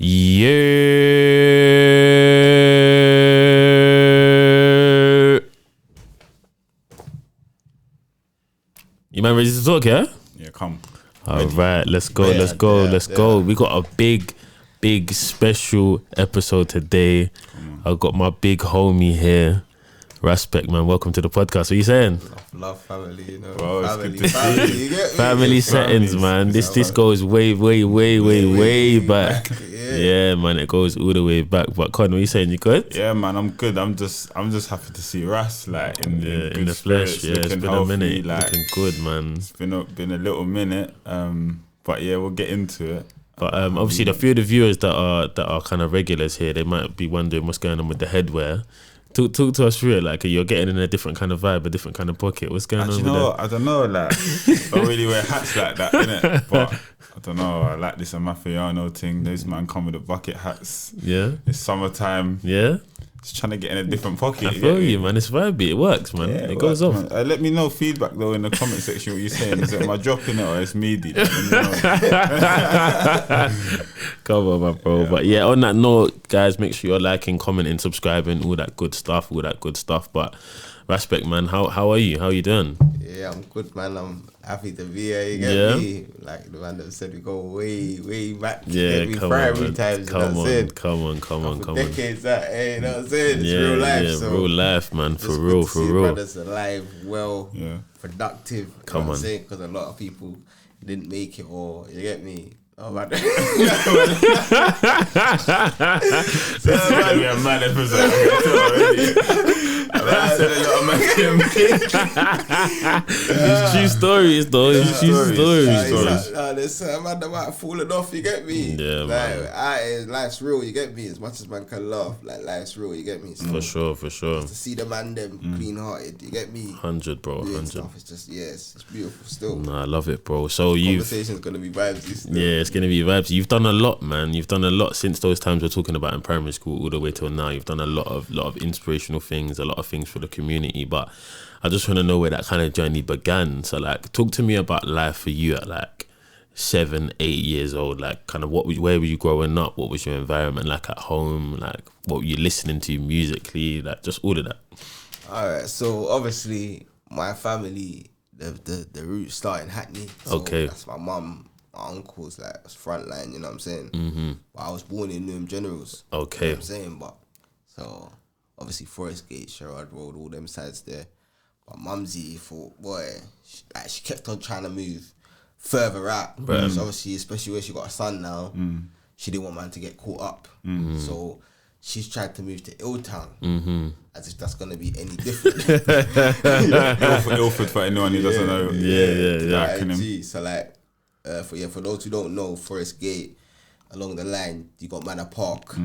Yeah. You man ready to talk, yeah? Yeah, come. All right, let's go. Let's go. We got a big special episode today. I got my big homie here. Raspect, man. Welcome to the podcast. What are you saying? Love family, you know. Bro, it's family, good to see you. You get me? Family settings, man. This goes way back. Yeah, man. It goes all the way back. But Con, what are you saying? You good? Yeah, man, I'm good. I'm just happy to see Ras like in the flesh. Yeah, it's been healthy, a minute. like, looking good, man. It's been a little minute. But yeah, we'll get into it. But obviously, the few of the viewers that are kind of regulars here, they might be wondering what's going on with the headwear. Talk to us through it. Like, you're getting in a different kind of vibe, a different kind of pocket. What's going on with that? I don't know. Like, I don't really wear hats like that, innit? But I don't know. I like this Amafiano thing. Those man come with the bucket hats. Yeah. It's summertime. Yeah. Just trying to get in a different pocket. I feel you, man. It's vibey. It works, man. Yeah, it goes off. Man. Let me know feedback though in the comment section. What you're saying? Is it am I dropping it or it's meaty? Come on, my bro. Yeah, but yeah, on that note, guys, make sure you're liking, commenting, subscribing, all that good stuff. But Raspect, man, how are you? How are you doing? Yeah, I'm good, man. I'm happy to be here. You get me? Like the man that said, we go way back. Yeah, come on, times. Come on. Decades that, you know what I'm saying? It's yeah, real life. Yeah, so real life, man. For real. Brothers alive, well, productive. Come on. What I'm saying? Because a lot of people didn't make it, or you get me? Oh man. This is gonna be a mad episode. It's true stories, though. It's true stories. There's a man that might fallen off. You get me? Yeah, man. Life's real. You get me? As much as man can laugh, like life's real. You get me? So, For sure. To see the man them clean hearted. You get me? 100, bro. 100. It's just it's beautiful still. Nah, I love it, bro. So conversation's gonna be vibes. Yeah, it's gonna be vibes. You've done a lot, man. You've done a lot since those times we're talking about in primary school all the way till now. You've done a lot of inspirational things, a lot of things for the community. But I just want to know where that kind of journey began. So, like, talk to me about life for you at like 7, 8 years old. Like, kind of where were you growing up? What was your environment like at home? Like, what were you listening to musically? Like, just all of that. All right. So obviously, my family, the roots start in Hackney. So okay. That's my mum. My uncle's like frontline, you know what I'm saying? Mm-hmm. But I was born in Newham Generals. Okay. You know what I'm saying? But so obviously Forest Gate, Sherrard Road, all them sides there. But Mumsy thought, boy, she kept on trying to move further out. So obviously, especially where she got a son now, she didn't want man to get caught up. So she's tried to move to Illtown, as if that's gonna be any different. Ilford for anyone who doesn't know. Yeah. So like. For those who don't know, Forest Gate, along the line, you got Manor Park,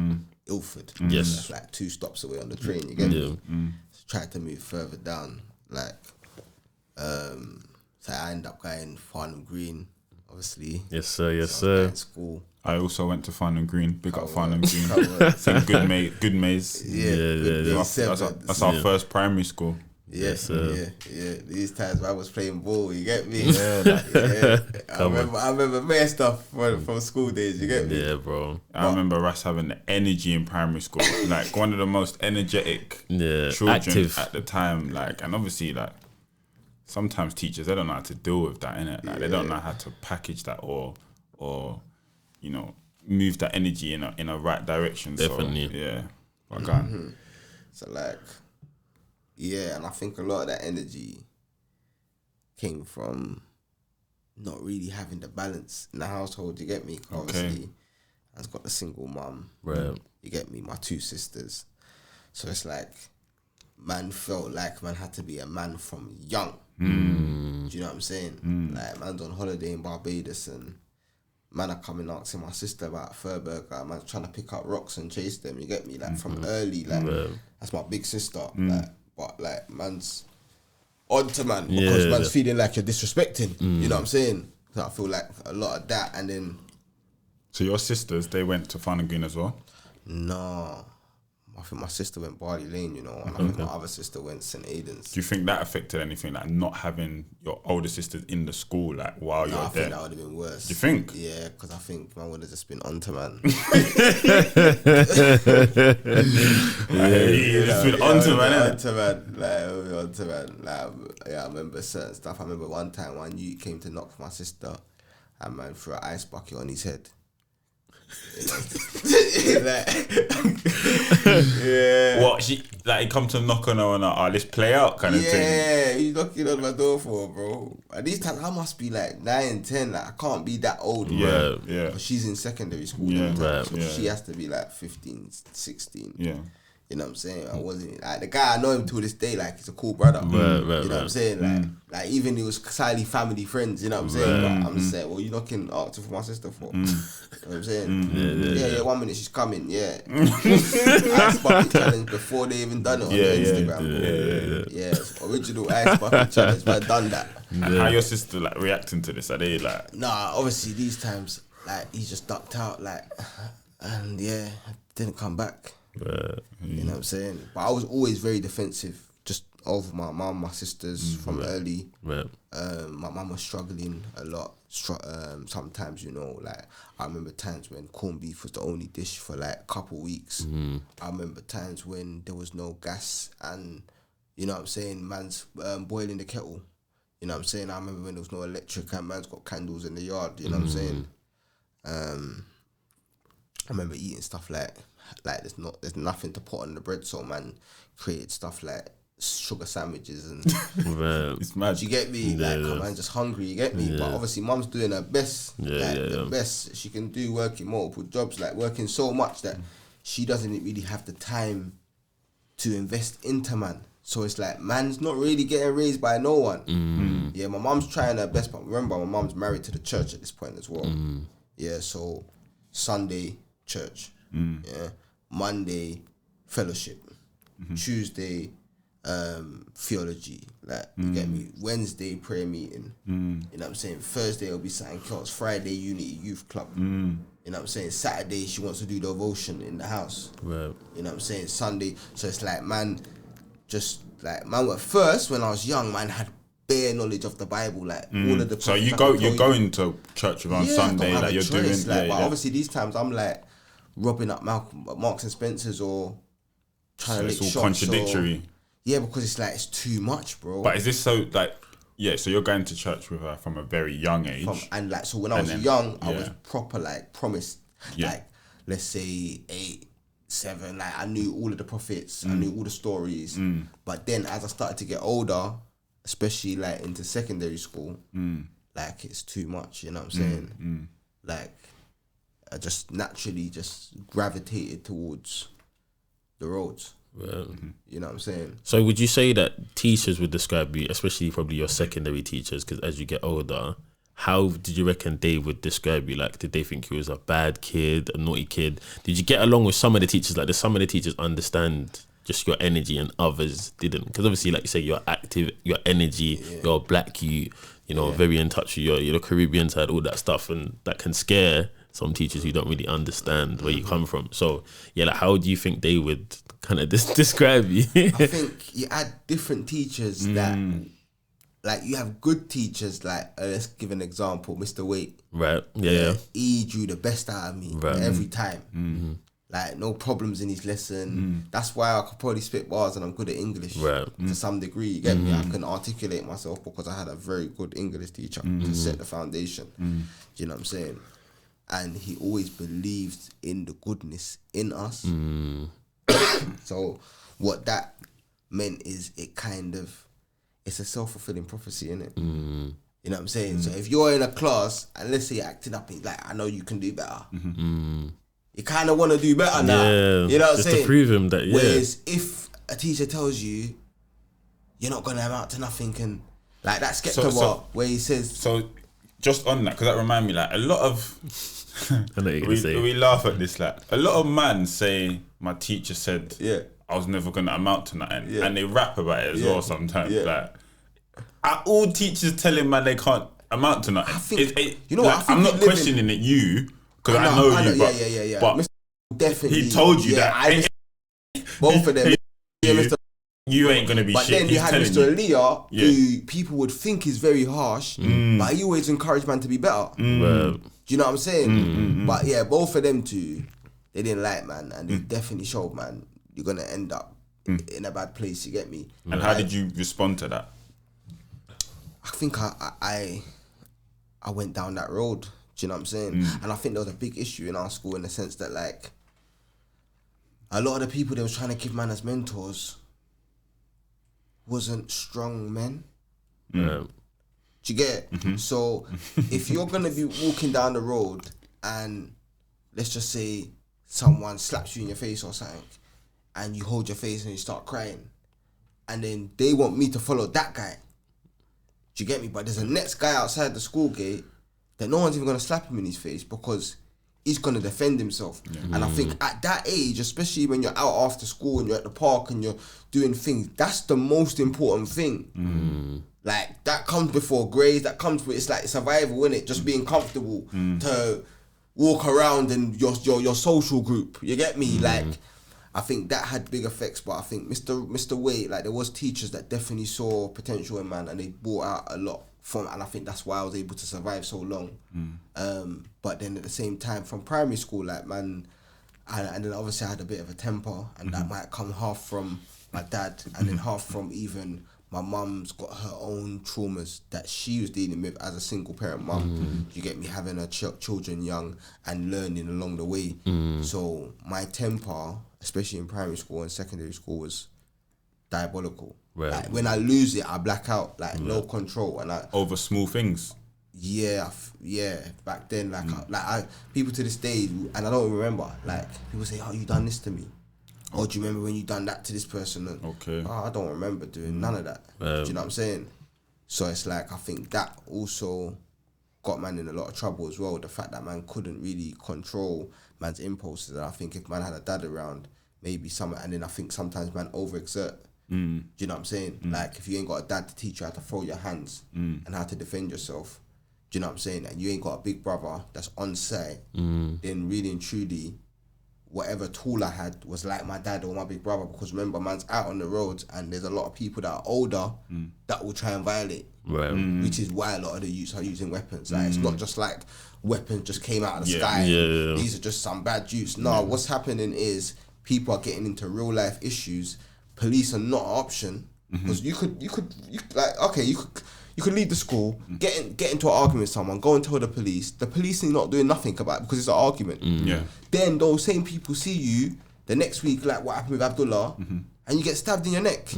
Ilford. Yes. That's like 2 stops away on the train, you get me? So tried to move further down, like, so I ended up going Farnham Green, obviously. Yes, sir. Going school. I also went to Farnham Green. Big up Farnham Green. Some good maze. Yeah. That's our first primary school. Yes, yeah. These times I was playing ball, you get me? Yeah. I remember mere stuff from school days, you get me? Yeah, bro. I remember Russ having the energy in primary school, like one of the most energetic children active at the time. Like, and obviously, like sometimes teachers, they don't know how to deal with that, innit? Like they don't know how to package that or you know, move that energy in a right direction. Definitely. So, yeah. So like. Yeah, and I think a lot of that energy came from not really having the balance in the household, you get me? Obviously, I've got a single mum, right? You get me? My 2 sisters. So it's like, man felt like man had to be a man from young. Do you know what I'm saying? Like, man's on holiday in Barbados and man are coming asking my sister about Furburger. Man's trying to pick up rocks and chase them, you get me? Like, from early, like, that's my big sister, like, but like man's on to man because man's feeling like you're disrespecting. You know what I'm saying? So I feel like a lot of that, and then. So your sisters, they went to Farnham Green as well? No, I think my sister went Barley Lane, you know, and I think my other sister went St. Aidan's. Do you think that affected anything, like not having your older sisters in the school, like while you're I there? think that would have been worse. Do you think? Yeah, because I think man would have just been onto man. It's been onto man, innit? Onto man. Like, yeah, I remember certain stuff. I remember one time one youth came to knock for my sister, and man threw an ice bucket on his head. Yeah. What she like? He come to knock on her and let's play out kind of thing. Yeah, he's knocking on my door for her, bro. At these times I must be like 9, 10. Like I can't be that old. Yeah, bro. yeah. But she's in secondary school. Yeah, right. So yeah. she has to be like 15, 16. Yeah. You know what I'm saying? I wasn't like the guy. I know him to this day. Like he's a cool brother. You know what I'm saying? Like even it was slightly family friends. You know what I'm saying? But I'm just saying, well, you knocking asking for my sister for? You know what I'm saying? Yeah. 1 minute she's coming. Yeah. Ice bucket challenge before they even done it on Instagram. Yeah. Original ice bucket challenge. But I done that. And how your sister like reacting to this? Are they like? Nah, obviously these times like he just ducked out like, and yeah, didn't come back. You know what I'm saying? But I was always very defensive, just over my mum, my sisters from early. My mum was struggling a lot. Sometimes, you know, like I remember times when corned beef was the only dish for like a couple weeks. I remember times when there was no gas and, you know what I'm saying, man's boiling the kettle. You know what I'm saying? I remember when there was no electric and man's got candles in the yard. You know what I'm saying? I remember eating stuff like there's nothing to put on the bread, so man created stuff like sugar sandwiches and it's mad. You get me? Man, just hungry. You get me? But obviously, mum's doing her best, the best she can do, working multiple jobs, like working so much that she doesn't really have the time to invest into man. So it's like man's not really getting raised by no one. Yeah, my mum's trying her best, but remember, my mum's married to the church at this point as well. Yeah, so Sunday church. Yeah, Monday fellowship, Tuesday theology, like you get me. Wednesday prayer meeting, you know what I'm saying. Thursday will be something else. Friday Unity Youth Club, you know what I'm saying. Saturday she wants to do devotion in the house, you know what I'm saying. Sunday, so it's like man, just like man. At first when I was young, man had bare knowledge of the Bible, like all of the. So you're going to church on Sunday, like you're choice, doing, but obviously these times I'm like robbing up Marks and Spencer's or trying to lick shots. It's all contradictory. Yeah, because it's like it's too much, bro. But is this so like? Yeah, so you're going to church with her from a very young age, and like so when I was young, I was proper like promised, like let's say 8, 7. Like I knew all of the prophets, I knew all the stories. But then as I started to get older, especially like into secondary school, like it's too much. You know what I'm saying? Like I just naturally just gravitated towards the roads. You know what I'm saying? So would you say that teachers would describe you, especially probably your secondary teachers, because as you get older, how did you reckon they would describe you? Like, did they think you was a bad kid, a naughty kid? Did you get along with some of the teachers? Like, did some of the teachers understand just your energy and others didn't? Because obviously, like you say, you're active, your energy, you're black, you know, very in touch with your Caribbean side, all that stuff, and that can scare some teachers who don't really understand where you come from. So yeah, like how do you think they would kind of describe you? I think you had different teachers that, like you have good teachers, like let's give an example, Mr. Waite. Right, yeah. He drew the best out of me every time. Like no problems in his lesson. That's why I could probably spit bars and I'm good at English to some degree. You get me? I can articulate myself because I had a very good English teacher to set the foundation. Do you know what I'm saying? And he always believed in the goodness in us. So what that meant is it's a self-fulfilling prophecy, innit? You know what I'm saying? So if you're in a class and let's say you're acting up, he's like, I know you can do better. You kind of want to do better now. You know what I'm saying? Just to prove him that, Whereas if a teacher tells you you're not going to amount to nothing, and like that skeptic where he says... So just on that, because that remind me, like a lot of... we laugh at this, like a lot of men say my teacher said I was never gonna amount to nothing, and they rap about it as well sometimes. Like, are all teachers telling man they can't amount to nothing? I think, you know what? Like, I'm not questioning it, you, because I know you, but definitely he told you that. both of them. Yeah, Mr. You ain't gonna be But shit. then you He's had telling Mr. you. Aaliyah, Yeah. who people would think is very harsh, but he always encouraged man to be better. Well, Do you know what I'm saying? But yeah, both of them two, they didn't like man, and they definitely showed man, you're gonna end up in a bad place. You get me? And how did you respond to that? I think I went down that road. Do you know what I'm saying? And I think there was a big issue in our school in the sense that like a lot of the people they was trying to give man as mentors wasn't strong men. Do you get it? So if you're gonna be walking down the road and let's just say someone slaps you in your face or something and you hold your face and you start crying and then they want me to follow that guy. Do you get me? But there's a next guy outside the school gate that no one's even gonna slap him in his face because he's gonna defend himself. And I think at that age, especially when you're out after school and you're at the park and you're doing things, that's the most important thing. Like that comes before grades. That comes with it's like survival, innit? Just being comfortable to walk around in your social group. You get me? Like I think that had big effects. But I think Mr. Wade, like there was teachers that definitely saw potential in man and they brought out a lot from, and I think that's why I was able to survive so long. But then at the same time, from primary school, like man, and then obviously I had a bit of a temper, and that might come half from my dad, and then half from even my mum's got her own traumas that she was dealing with as a single parent mum. You get me, having her children young and learning along the way. So my temper, especially in primary school and secondary school, was diabolical. Right. Like when I lose it, I black out, like no control, and Over small things. yeah, back then, like people to this day, and I don't remember, like people say, "Oh, you done this to me," or "Do you remember when you done that to this person?" And, Okay. I don't remember doing none of that. Do you know what I'm saying? So it's like I think that also got man in a lot of trouble as well. The fact that man couldn't really control man's impulses, and I think if man had a dad around, maybe and then I think sometimes man overexert. Do you know what I'm saying? Like if you ain't got a dad to teach you how to throw your hands and how to defend yourself, do you know what I'm saying? And you ain't got a big brother that's on site, then really and truly, whatever tool I had was like my dad or my big brother, because remember, man's out on the roads and there's a lot of people that are older that will try and violate, which is why a lot of the youths are using weapons. Like it's not just like weapons just came out of the sky. These are just some bad youths. No, what's happening is people are getting into real life issues. Police are not an option because you could leave the school, get into an argument with someone, go and tell the police. The police are not doing nothing about it because it's an argument. Then those same people see you the next week, like what happened with Abdullah, and you get stabbed in your neck,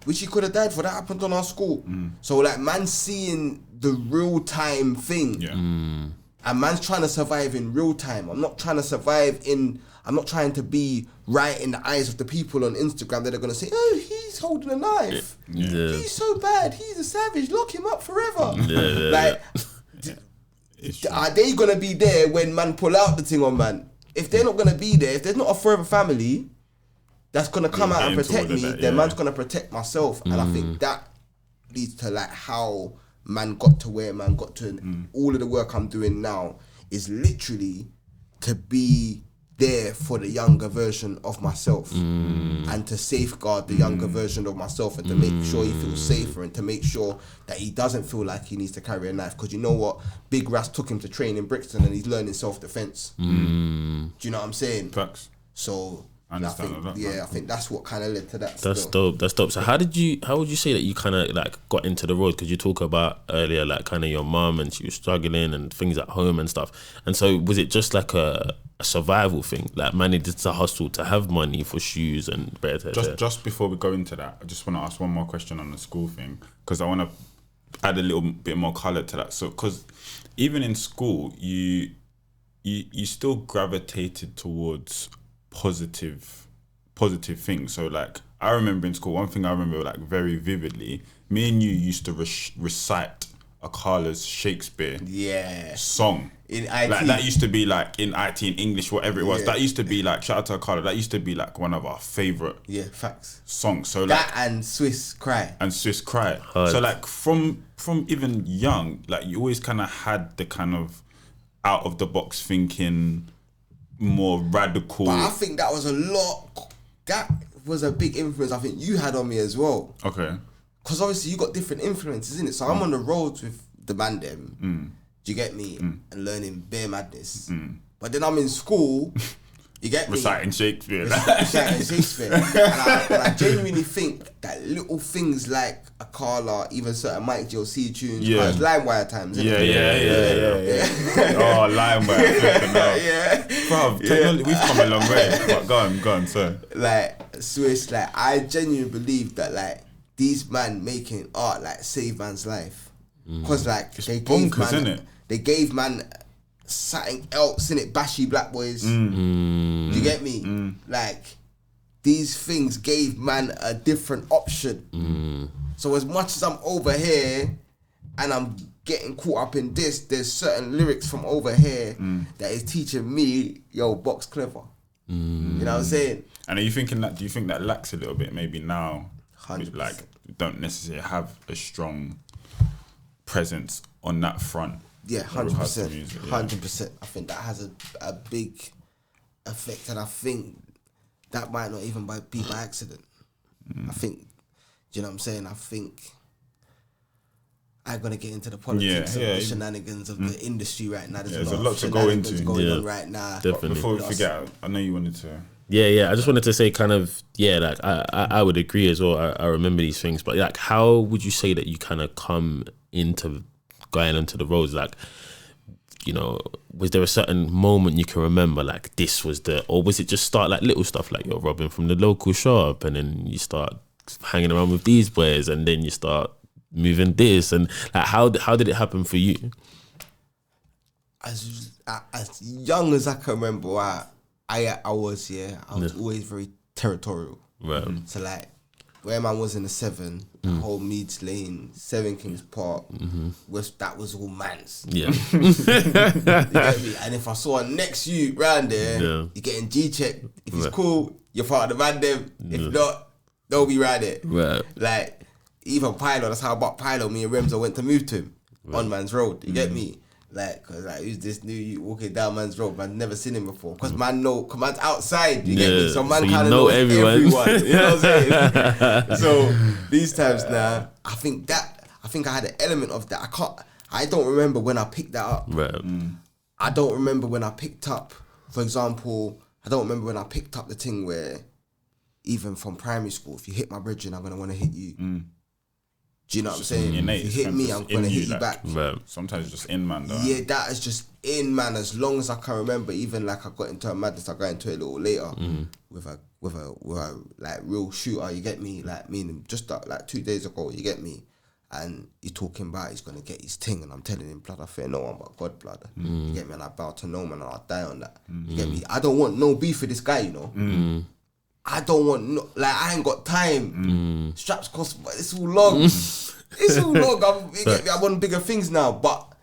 which you could have died for. That happened on our school. So like man seeing the real time thing, and man's trying to survive in real time. I'm not trying to be right in the eyes of the people on Instagram that are going to say, "Oh, he's holding a knife. He's so bad. He's a savage. Lock him up forever." Are they going to be there when man pull out the thing on man? If they're not going to be there, if there's not a forever family that's going to come out and protect me, then man's going to protect myself. And I think that leads to like how man got to where man got to. All of the work I'm doing now is literally to be there for the younger version of myself and to safeguard the younger version of myself and to make sure he feels safer and to make sure that he doesn't feel like he needs to carry a knife, because you know what, Big Ras took him to train in Brixton and he's learning self-defense. Do you know what I'm saying? Facts. So I understand that. I think that's what kind of led to that. That's dope. So how would you say that you kind of like got into the road? Because you talk about earlier like kind of your mum and she was struggling and things at home and stuff. And so was it just like a survival thing? Like man needed to hustle to have money for shoes and better. Just before we go into that, I just want to ask one more question on the school thing, because I want to add a little bit more colour to that. So because even in school, you still gravitated towards positive things. So like I remember in school, one thing I remember like very vividly, me and you used to recite Akala's Shakespeare song in IT. Like that used to be like in IT, in English, whatever it was. That used to be like, shout out to Akala, that used to be like one of our favourite facts songs. So that like, and Swiss Cry. So like from even young, like you always kind of had the kind of out of the box thinking, more radical. But I think that was a lot that was a big influence I think you had on me as well. Okay. Because obviously you got different influences, innit? So I'm on the roads with the man them. Do you get me? And learning bare madness. But then I'm in school. You get me? Reciting Shakespeare. Reciting Shakespeare. And I genuinely think that little things like a Carla, even certain Mike GLC tunes, it's LimeWire times, innit? Yeah. Oh, LimeWire. Yeah. Bruv, technology, we've come a long way. But go on, sorry. Like, Swiss, like, I genuinely believe that, like, these man making art, like, save man's life. Because, like, It's they bonkers, gave man, innit? they gave man something else, innit? Bashy Black Boys. You get me? Like, these things gave man a different option. So as much as I'm over here and I'm getting caught up in this, there's certain lyrics from over here that is teaching me, yo, box clever. You know what I'm saying? And are you thinking that? Do you think that lacks a little bit? Maybe now, 100%. like, don't necessarily have a strong presence on that front. Yeah, when it comes to 100%. music, 100%. I think that has a big effect, and I think that might not even be by accident. I think, do you know what I'm saying? I think I'm gonna get into the politics of the shenanigans of the industry right now. There's a lot to go into going on right now. Definitely. Before we forget, I know you wanted to. Yeah. I just wanted to say kind of, like, I would agree as well. I remember these things, but like, how would you say that you kind of come into going onto the roads? Like, you know, was there a certain moment you can remember, like, this was or was it just start like little stuff like you're robbing from the local shop and then you start hanging around with these boys and then you start moving this, and like, how did it happen for you? As young as I can remember, I was always very territorial. Right. So like, where man was in the 7, the whole Meads Lane, 7 Kings Park, that was all man's. Yeah. You get me? And if I saw a next you round there, you're getting G-checked. If it's cool, you're part of the man them. If not, they'll be round it. Right. Like, even Pilo, that's how about Pilo, me and Remzo went to move to him on man's road. You get me? Like, cause like, who's this new you walking down man's road? Man, never seen him before. Cause man's outside. You get me? So man kind of knows everyone. You know what I'm saying? So these times now, I think I had an element of that. I don't remember when I picked that up. Right. I don't remember when I picked up, for example, I don't remember when I picked up the thing where, even from primary school, if you hit my bridge, I'm gonna want to hit you. Do you know what I'm saying? Innate, if you hit me, I'm gonna hit you back. Right. Sometimes it's just in, man, though. Yeah, that is just in, man. As long as I can remember, even like I got into a madness, I got into it a little later with a like real shooter. You get me? Like meaning just like 2 days ago. You get me? And he's talking about he's gonna get his thing, and I'm telling him, blood, I fear no one but God, blood. You get me? And I bow to no man, and I die on that. You get me? I don't want no beef with this guy, you know. I don't want I ain't got time. Straps cost, but it's all long. It's all long. You get me? I want bigger things now. But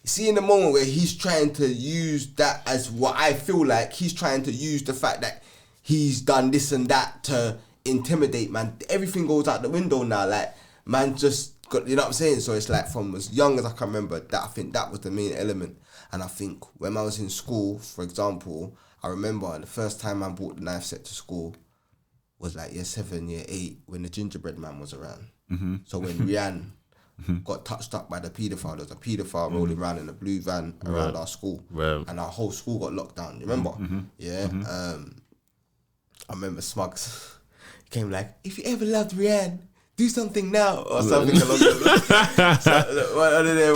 see, in the moment where he's trying to use that as what I feel like, he's trying to use the fact that he's done this and that to intimidate, man. Everything goes out the window now. Like, man just got, you know what I'm saying? So it's like from as young as I can remember, that I think that was the main element. And I think when I was in school, for example, I remember the first time I brought the knife set to school was like year 7, year 8, when the gingerbread man was around. So when Rianne got touched up by the paedophile, there was a paedophile rolling around in a blue van around our school. And our whole school got locked down. You remember? Yeah. I remember Smugs came like, if you ever loved Rianne, do something now, or something along those lines.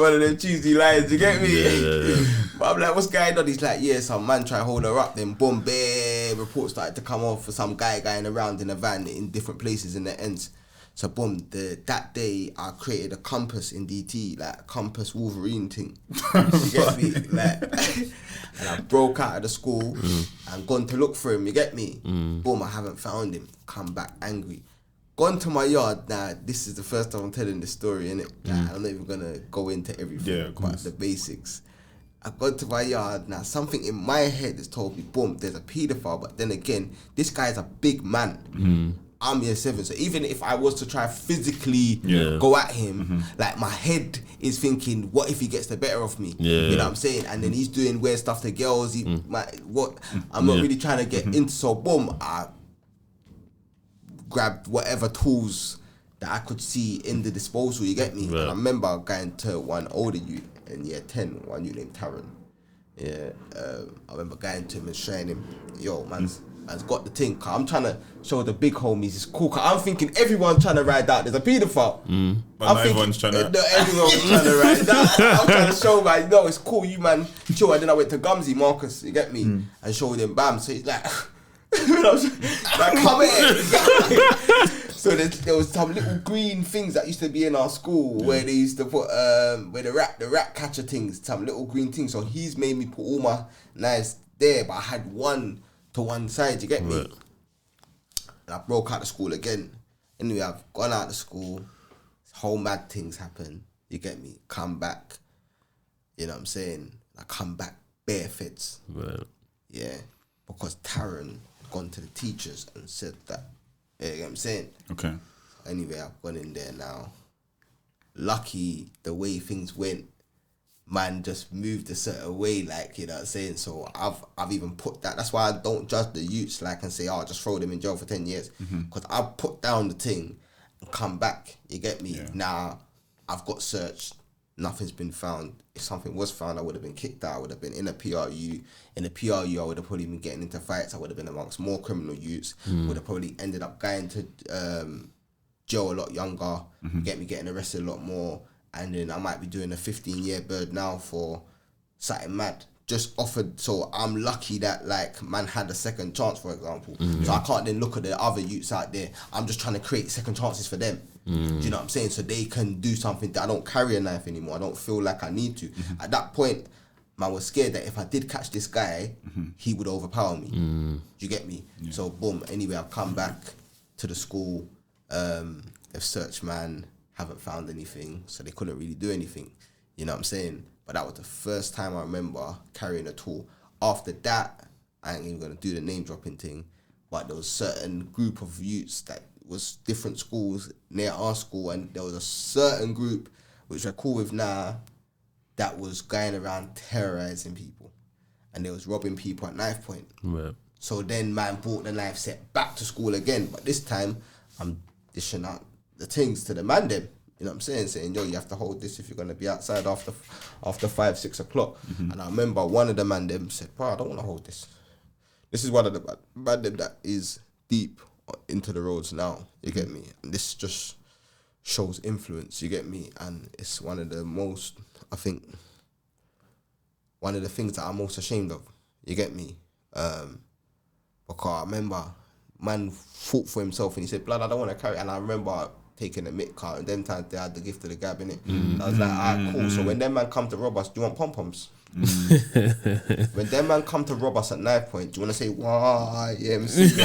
One of them cheesy lines, you get me? But I'm like, what's going on? He's like, yeah, some man try to hold her up, then boom, bare reports started to come off for some guy going around in a van in different places in the ends. So boom, that day I created a compass in DT, like a compass Wolverine thing. You get me? Like, and I broke out of the school and gone to look for him, you get me? Boom, I haven't found him. Come back angry. Gone to my yard. Now, this is the first time I'm telling this story, innit? Like, I'm not even gonna go into everything, but the basics. I've gone to my yard. Now, something in my head has told me, boom, there's a paedophile, but then again, this guy's a big man. I'm year 7, so even if I was to try physically go at him, like my head is thinking, what if he gets the better of me? You know what I'm saying? And then he's doing weird stuff to girls. I'm not really trying to get into. So boom, I grabbed whatever tools that I could see in the disposal, you get me? Right. And I remember going to one older youth in year 10, one youth named Taron. Yeah, I remember going to him and showing him, yo, man's got the thing. Cause I'm trying to show the big homies it's cool. Cause I'm thinking everyone's trying to ride out. There's a paedophile. But not everyone's trying to. No, everyone's trying to ride that. I'm trying to show, man, no, it's cool, you man, chill. And then I went to Gumsy, Marcus, you get me? And showed him, bam. So he's like, like, come here. So there was some little green things that used to be in our school where they used to put where the rat catcher things, some little green things. So he's made me put all my knives there, but I had one to one side. You get me? And I broke out of school again. Anyway, I've gone out of school. Whole mad things happen. You get me? Come back. You know what I'm saying? I come back bare fits. Right. Yeah, because Taron gone to the teachers and said that. You know what I'm saying? Okay. Anyway, I've gone in there now. Lucky the way things went, man just moved a certain way, like, you know what I'm saying? So I've even put that. That's why I don't judge the youths like and say, oh, just throw them in jail for 10 years. Because I've put down the thing and come back. You get me? Yeah. Now, I've got searched. Nothing's been found. If something was found, I would have been kicked out. I would have been in a PRU. In the PRU, I would have probably been getting into fights. I would have been amongst more criminal youths. Would have probably ended up going to jail a lot younger. Get me getting arrested a lot more. And then I might be doing a 15-year bird now for something mad. Just offered. So I'm lucky that, like, man had a second chance, for example. So I can't then look at the other youths out there. I'm just trying to create second chances for them. Do you know what I'm saying? So they can do something that I don't carry a knife anymore. I don't feel like I need to. At that point, man was scared that if I did catch this guy, he would overpower me. Do you get me? So boom. Anyway, I've come back to the school. They've searched, man, haven't found anything. So they couldn't really do anything. You know what I'm saying? But that was the first time I remember carrying a tool. After that, I ain't even gonna do the name dropping thing, but there was certain group of youths that was different schools near our school, and there was a certain group which we're cool with now that was going around terrorizing people, and they was robbing people at knife point. Right. So then man brought the knife set back to school again, but this time I'm dishing out the things to the man them. You know what I'm saying, yo, you have to hold this if you're gonna be outside after 5-6 o'clock. And I remember one of the man them said, bro, I don't want to hold this. This is one of the man them that is deep into the roads now, you get me? And this just shows influence, you get me? And it's one of the most, I think, one of the things that I'm most ashamed of, you get me? Because I remember man fought for himself and he said, blood, I don't want to carry it. And I remember taking a mitt car, and them times they had the gift of the gab, innit? I was like, alright, cool. So when them man come to rob us, do you want pom-poms? When them man come to rob us at knife point, do you want to say YMC?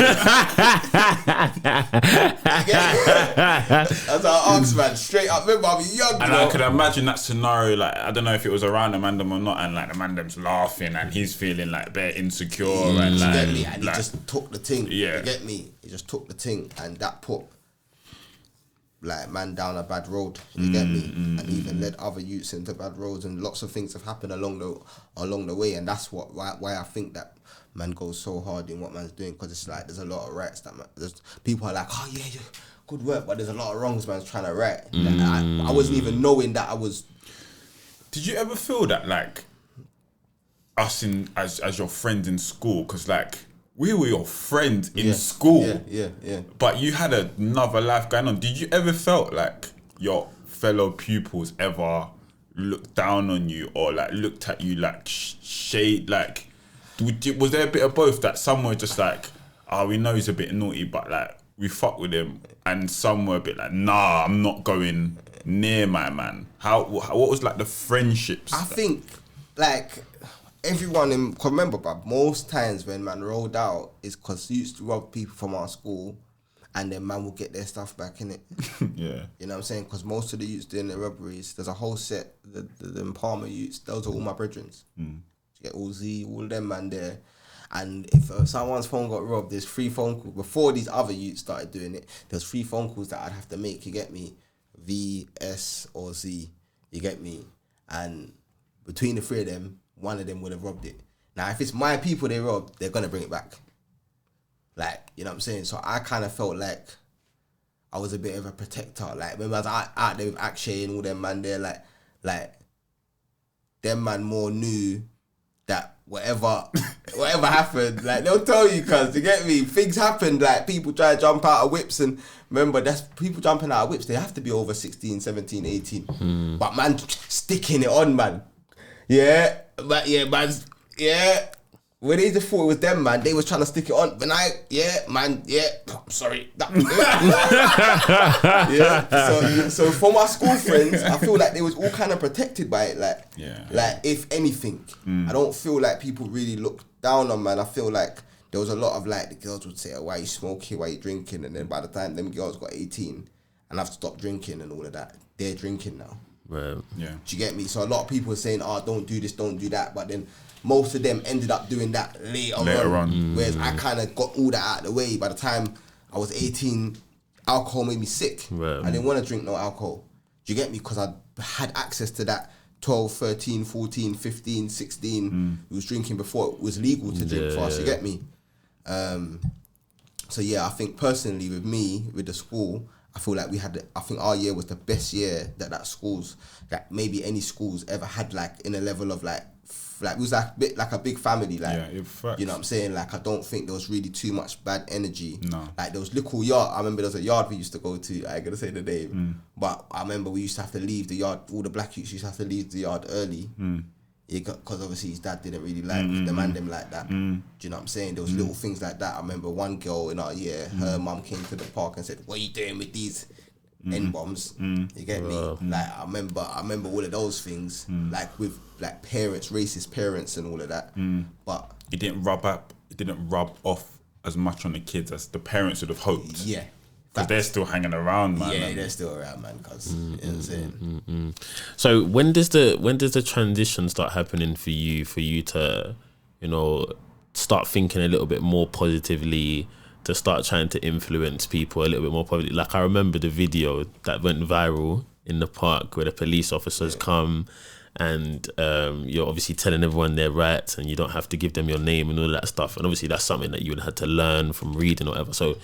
That's how I asked, man. Straight up, remember, I was young, And I could imagine that scenario, like, I don't know if it was around the mandem or not, and like the mandem's laughing and he's feeling like bare insecure and like, you get me? And like, he just took the thing. Yeah. You get me? He just took the thing, and that put like man down a bad road. You get me? And even led other youths into bad roads, and lots of things have happened along the way, and that's why I think that man goes so hard in what man's doing, because it's like there's a lot of rights that man, there's people are like, oh yeah, good work, but there's a lot of wrongs man's trying to right. Like, I wasn't even knowing that I was. Did you ever feel that, like, us as your friends in school, because like we were your friends in school, yeah, but you had another life going on. Did you ever felt like your fellow pupils ever looked down on you, or like looked at you like shade? Like, was there a bit of both, that some were just like, oh, we know he's a bit naughty, but like we fuck with him, and some were a bit like, nah, I'm not going near my man? What was like the friendships? I think like everyone in, cause remember, but most times when man rolled out is because he used to rob people from our school, and then man will get their stuff back in it. Yeah, you know what I'm saying? Because most of the youths doing the robberies, there's a whole set. The Palmer youths, those are all my brethren. You get all Z, all them man there. And if someone's phone got robbed, there's 3 phone calls. Before these other youths started doing it, there's 3 phone calls that I'd have to make, you get me? V, S, or Z, you get me? And between the 3 of them, one of them would have robbed it. Now, if it's my people they robbed, they're going to bring it back. Like, you know what I'm saying? So I kind of felt like I was a bit of a protector. Like, remember I was out there with Akshay and all them man there, like them man more knew that whatever happened, like they'll tell you, cuz you get me, things happened, like people try to jump out of whips, and remember that's people jumping out of whips, they have to be over 16, 17, 18. But man sticking it on, man. Yeah, but yeah, man, yeah. When they just thought it was them, man, they was trying to stick it on. When I'm sorry. Yeah. So for my school friends, I feel like they was all kind of protected by it. Like, like if anything, I don't feel like people really look down on, man. I feel like there was a lot of like the girls would say, oh, why you smoking, why you drinking? And then by the time them girls got 18 and have to stop drinking and all of that, they're drinking now. Right. Yeah. Do you get me? So a lot of people are saying, oh, don't do this, don't do that. But then most of them ended up doing that later on. Whereas I kind of got all that out of the way. By the time I was 18, alcohol made me sick. Right. I didn't want to drink no alcohol. Do you get me? Because I had access to that 12, 13, 14, 15, 16. We was drinking before it was legal to drink for us. You get me? So yeah, I think personally with me, with the school, I feel like I think our year was the best year that schools, like maybe any schools ever had, like in a level of like it was like a big family, like, you know what I'm saying? Like, I don't think there was really too much bad energy. No. Like, there was little yard. I remember there was a yard we used to go to. I ain't gonna say the name, but I remember we used to have to leave the yard. All the black youths used to have to leave the yard early. Because obviously his dad didn't really like the man them like that. Do you know what I'm saying? There was little things like that. I remember one girl in our year, her mum came to the park and said, "What are you doing with these N-bombs?" You get me? Like, I remember all of those things, like with like parents, racist parents and all of that. But it didn't rub off as much on the kids as the parents would have hoped. Yeah. Because they're still hanging around, man. Yeah, they're still around, man. Cause you know what I'm saying. So when does the transition start happening for you to, you know, start thinking a little bit more positively, to start trying to influence people a little bit more positively? Like, I remember the video that went viral in the park where the police officers come and you're obviously telling everyone their rights and you don't have to give them your name and all that stuff. And obviously that's something that you would have to learn from reading or whatever. So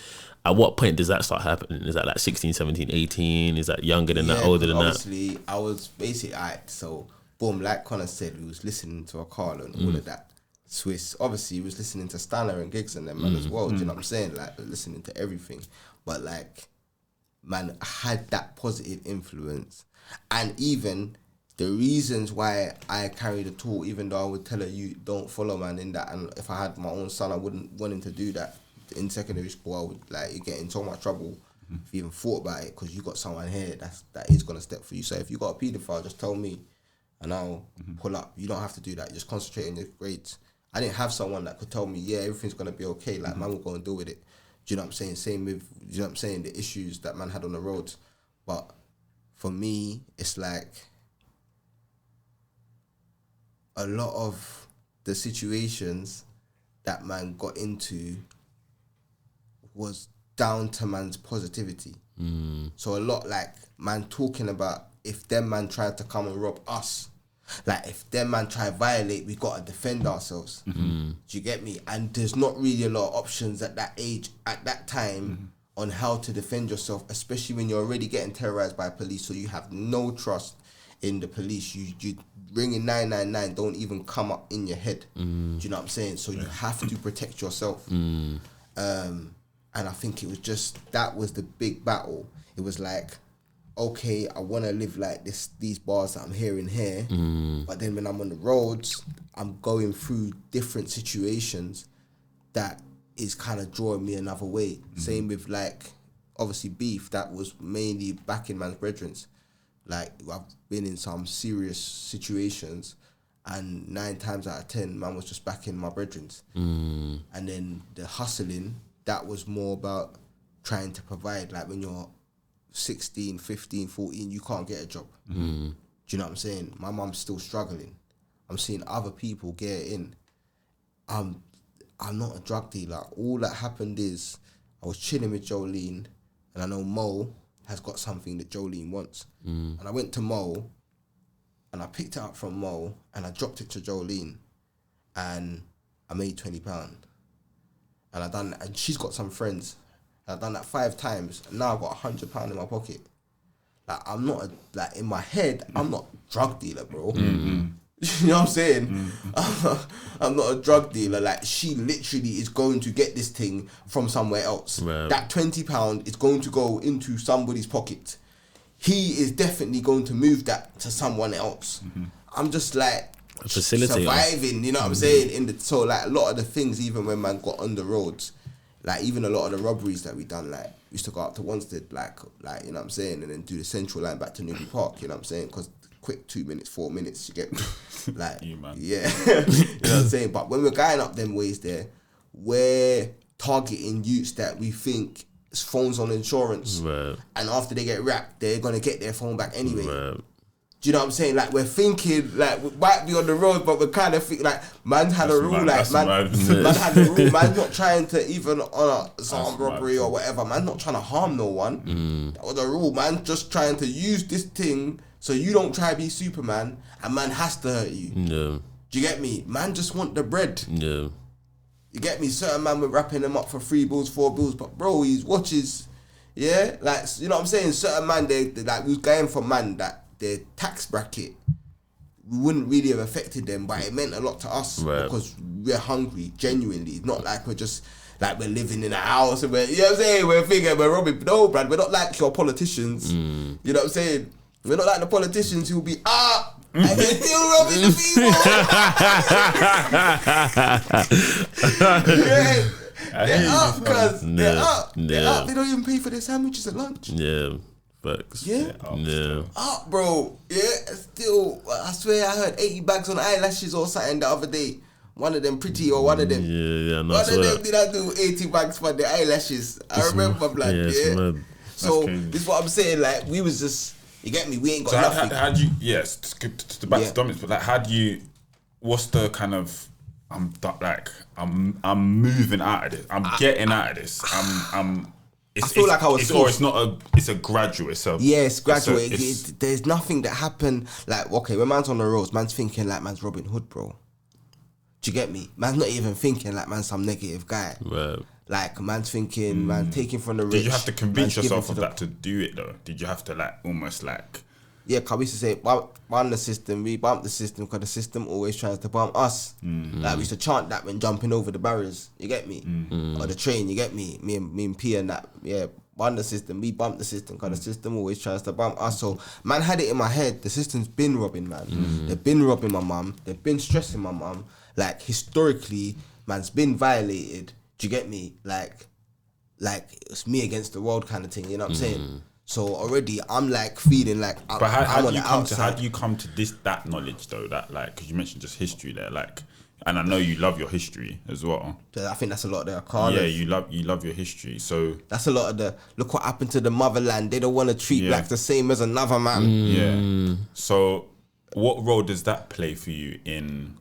at what point does that start happening? Is that like 16, 17, 18? Is that younger than that, older than obviously, I was basically, so boom, like Connor said, we was listening to a Carl and all of that. Swiss, obviously, he was listening to Stanley and Giggs and them, man, as well. Do you know what I'm saying? Like, listening to everything. But like, man, I had that positive influence. And even the reasons why I carried the tool, even though I would tell her, you don't follow, man, in that. And if I had my own son, I wouldn't want him to do that. In secondary school, I would, like, you get in so much trouble if you even thought about it, because you got someone here that is going to step for you. So if you got a paedophile, just tell me and I'll pull up. You don't have to do that. Just concentrate on your grades. I didn't have someone that could tell me, yeah, everything's going to be okay. Like, man will go and deal with it. Do you know what I'm saying? Same with, you know what I'm saying, the issues that man had on the roads. But for me, it's like a lot of the situations that man got into was down to man's positivity. So a lot, like, man talking about if them man tried to come and rob us, like, if them man try to violate, we got to defend ourselves. Do you get me? And there's not really a lot of options at that age, at that time, on how to defend yourself, especially when you're already getting terrorized by police, so you have no trust in the police. You ringing 999 don't even come up in your head. Do you know what I'm saying? So you have to protect yourself. And I think it was just, that was the big battle. It was like, okay, I want to live like this, these bars that I'm hearing here, but then when I'm on the roads, I'm going through different situations that is kind of drawing me another way. Same with, like, obviously beef, that was mainly back in man's brethrens. Like, I've been in some serious situations, and 9 times out of 10, man was just back in my brethrens. And then the hustling, that was more about trying to provide. Like, when you're 16, 15, 14, you can't get a job. Do you know what I'm saying? My mum's still struggling. I'm seeing other people get it in. I'm not a drug dealer. All that happened is I was chilling with Jolene, and I know Mo has got something that Jolene wants. And I went to Mo, and I picked it up from Mo, and I dropped it to Jolene, and I made £20. And and she's got some friends, I've done that 5 times, and now I've got £100 in my pocket. Like, I'm not like in my head, I'm not a drug dealer, bro. Mm-hmm. You know what I'm saying? Mm-hmm. I'm not a drug dealer. Like, she literally is going to get this thing from somewhere else. Right. That £20 is going to go into somebody's pocket. He is definitely going to move that to someone else. Mm-hmm. I'm just like surviving, you know what I'm saying? So like a lot of the things, even when man got on the roads, like even a lot of the robberies that we done, like we used to go up to Wanstead, like you know what I'm saying, and then do the central line back to Newbury Park, you know what I'm saying? Because quick 2 minutes, 4 minutes, you get me? Like, you, man. Yeah, you know what I'm saying? But when we're going up them ways there, we're targeting youths that we think phones on insurance, right. And after they get wrapped, they're gonna get their phone back anyway. Right. Do you know what I'm saying? Like, we're thinking, like, we might be on the road, but we're kind of thinking, like, man had a rule, like, man had a rule. Man's not trying to, even on some robbery or whatever, man's not trying to harm no one. That was a rule, man. Just trying to use this thing so you don't try to be Superman, and man has to hurt you. Yeah. Do you get me? Man just want the bread. Yeah. You get me? Certain man were wrapping them up for 3 bills, 4 bills, but bro, his watches, yeah? Like, you know what I'm saying? Certain man, they like, we was going for man that, their tax bracket wouldn't really have affected them, but it meant a lot to us, right. Because we're hungry, genuinely. Not like we're just like we're living in a house and we're, you know what I'm saying, we're thinking we're robbing. No, Brad, we're not like your politicians. You know what I'm saying? We're not like the politicians who'll be and they're still robbing the people. Yeah. They're up, cuz they're up. They're up. They don't even pay for their sandwiches at lunch. Yeah. Facts. Yeah, up, bro. Yeah, still. I swear, I heard 80 bags on eyelashes or something the other day. One of them pretty or one of them. Yeah. One of them did I do 80 bags for the eyelashes? I remember, blood. Yeah. So this is what I'm saying. Like, we was just, you get me? We ain't got nothing. How do you? Yes, to back to Dominic, but like, how do you? What's the kind of? I'm moving out of this. I'm getting out of this. I feel like I was it's a gradual. It's gradual. There's nothing that happened. Like, okay, when man's on the roads, man's thinking like man's Robin Hood, bro. Do you get me? Man's not even thinking like man's some negative guy. Right. Like, man's thinking, man, taking from the rich. Did you have to convince yourself of that to do it though? Did you have to like almost like? Yeah, cause we used to say, bump the system, we bump the system, because the system always tries to bump us. Like, we used to chant that when jumping over the barriers, you get me? Or the train, you get me? Me and P and that, yeah, bump the system, we bump the system, because the system always tries to bump us. So, man had it in my head, the system's been robbing, man. They've been robbing my mum, they've been stressing my mum. Like, historically, man's been violated, do you get me? Like it's me against the world kind of thing, you know what I'm saying? So already I'm like feeling like how do you come to that knowledge though, that like, because you mentioned just history there, like, and I know you love your history as well. I think that's a lot there. You love your history, so that's a lot of the look what happened to the motherland. They don't want to treat blacks the same as another man. Yeah. So what role does that play for you in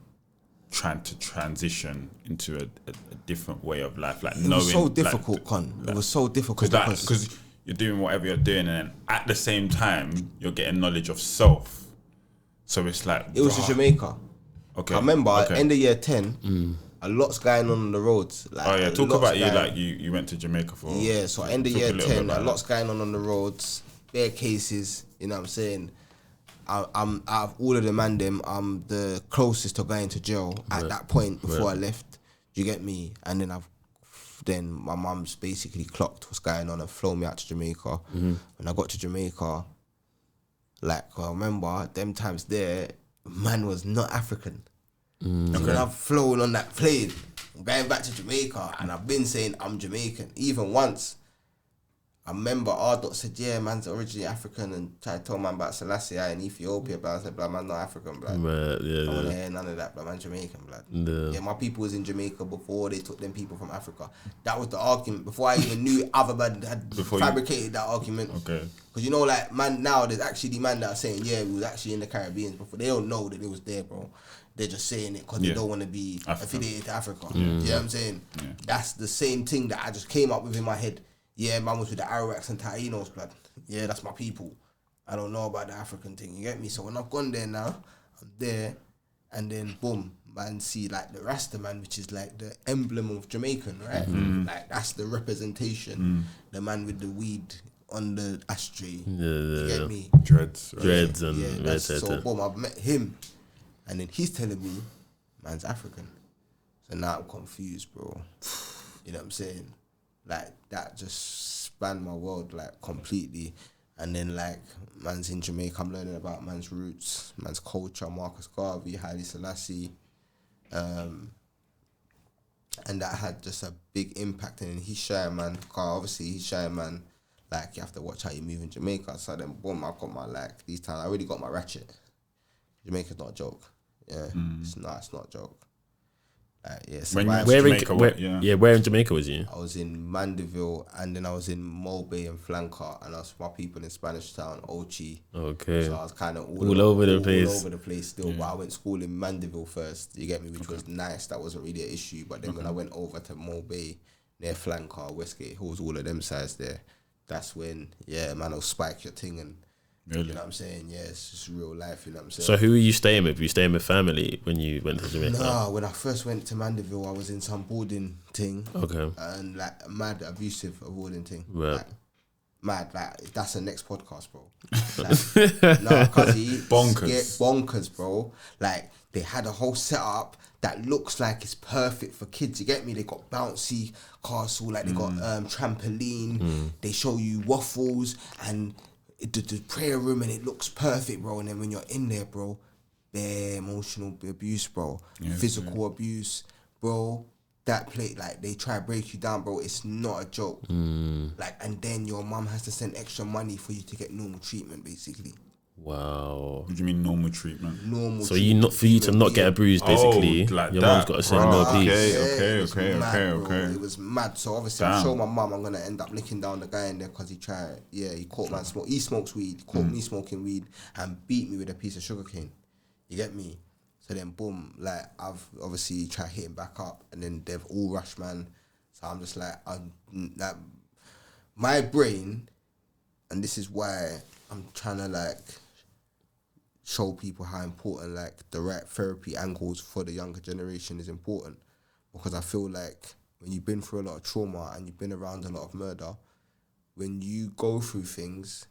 trying to transition into a different way of life? Like, it was so difficult, it was so difficult because you're doing whatever you're doing, and then at the same time you're getting knowledge of self. So it's like, it was in Jamaica. Okay. I remember end of year 10, a lot's going on the roads. Like, talk about you. Like, you went to Jamaica for. Yeah, so end of year 10, a lot's going on the roads. Bare cases. You know what I'm saying? I'm out of all of them and them, I'm the closest to going to jail at that point before I left. Do you get me? And then my mum's basically clocked what's going on and flown me out to Jamaica. When I got to Jamaica, like, I remember them times there, man was not African. When I've flown on that plane, going back to Jamaica, and I've been saying I'm Jamaican. Even once, I remember Ardot said, yeah, man's originally African, and tried to tell man about Selassie in Ethiopia, but I said, blood, man, not African, blood. I don't want to hear none of that, blood, man, Jamaican, blood. Yeah, my people was in Jamaica before they took them people from Africa. That was the argument, before I even knew other man had fabricated that argument. Okay. Because, you know, like, man, now there's actually man that are saying, yeah, we was actually in the Caribbean before. They don't know that it was there, bro. They're just saying it because they don't want to be affiliated to Africa. You know what I'm saying? Yeah. That's the same thing that I just came up with in my head. Yeah, man was with the Arawaks and Taínos, blood. Yeah, that's my people. I don't know about the African thing, you get me? So when I've gone there now, I'm there, and then boom, man see like the Rasta man, which is like the emblem of Jamaican, right? Like that's the representation. The man with the weed on the ashtray. You get me? Dreads. Right? Dreads and so boom, I've met him, and then he's telling me, man's African. So now I'm confused, bro. You know what I'm saying? Like that just spanned my world like completely. And then like man's in Jamaica, I'm learning about man's roots, man's culture, Marcus Garvey, Haile Selassie. And that had just a big impact. And he's shy, man. Obviously he's shy, man. Like, you have to watch how you move in Jamaica. So then, boom, I got my, like, these times, I already got my ratchet. Jamaica's not a joke. Yeah, it's not a joke. Where in Jamaica was you? I was in Mandeville, and then I was in Mulbay and Flanker, and I was with my people in Spanish Town, Ochi. Okay. So I was kind of all over the place. All over the place still, but I went to school in Mandeville first, you get me, which was nice. That wasn't really an issue. But then when I went over to Mulbay, near Flanker, Westgate Hills, all of them sides there, that's when, man, I'll spike your thing and really? You know what I'm saying? Yeah, it's just real life, you know what I'm saying? So who were you staying with? Were you staying with family when you went to Jamaica? Nah, when I first went to Mandeville, I was in some boarding thing. Okay. And like mad abusive boarding thing. Right. Like, mad, like that's the next podcast, bro. Like, nah, cause bonkers. Yeah, bonkers, bro. Like they had a whole setup that looks like it's perfect for kids. You get me? They got bouncy castle, like they got trampoline. They show you waffles and the prayer room, and it looks perfect, bro. And then when you're in there, bro, bare emotional abuse, bro, physical abuse, bro. That plate, like they try to break you down, bro. It's not a joke. Like, and then your mum has to send extra money for you to get normal treatment, basically. Wow. What do you mean normal treatment? Normal. So you not for you to not get abused, basically. Like your that, mum's got to send no peace. Okay. It was mad. So obviously, I showed my mum I'm gonna end up licking down the guy in there because he tried. Yeah, he caught man smoke. He smokes weed. Caught me smoking weed and beat me with a piece of sugarcane. You get me? So then, boom, like I've obviously tried hitting back up, and then they've all rushed, man. So I'm just like, like my brain, and this is why I'm trying to like show people how important like the right therapy angles for the younger generation is important, because I feel like when you've been through a lot of trauma and you've been around a lot of murder, when you go through things,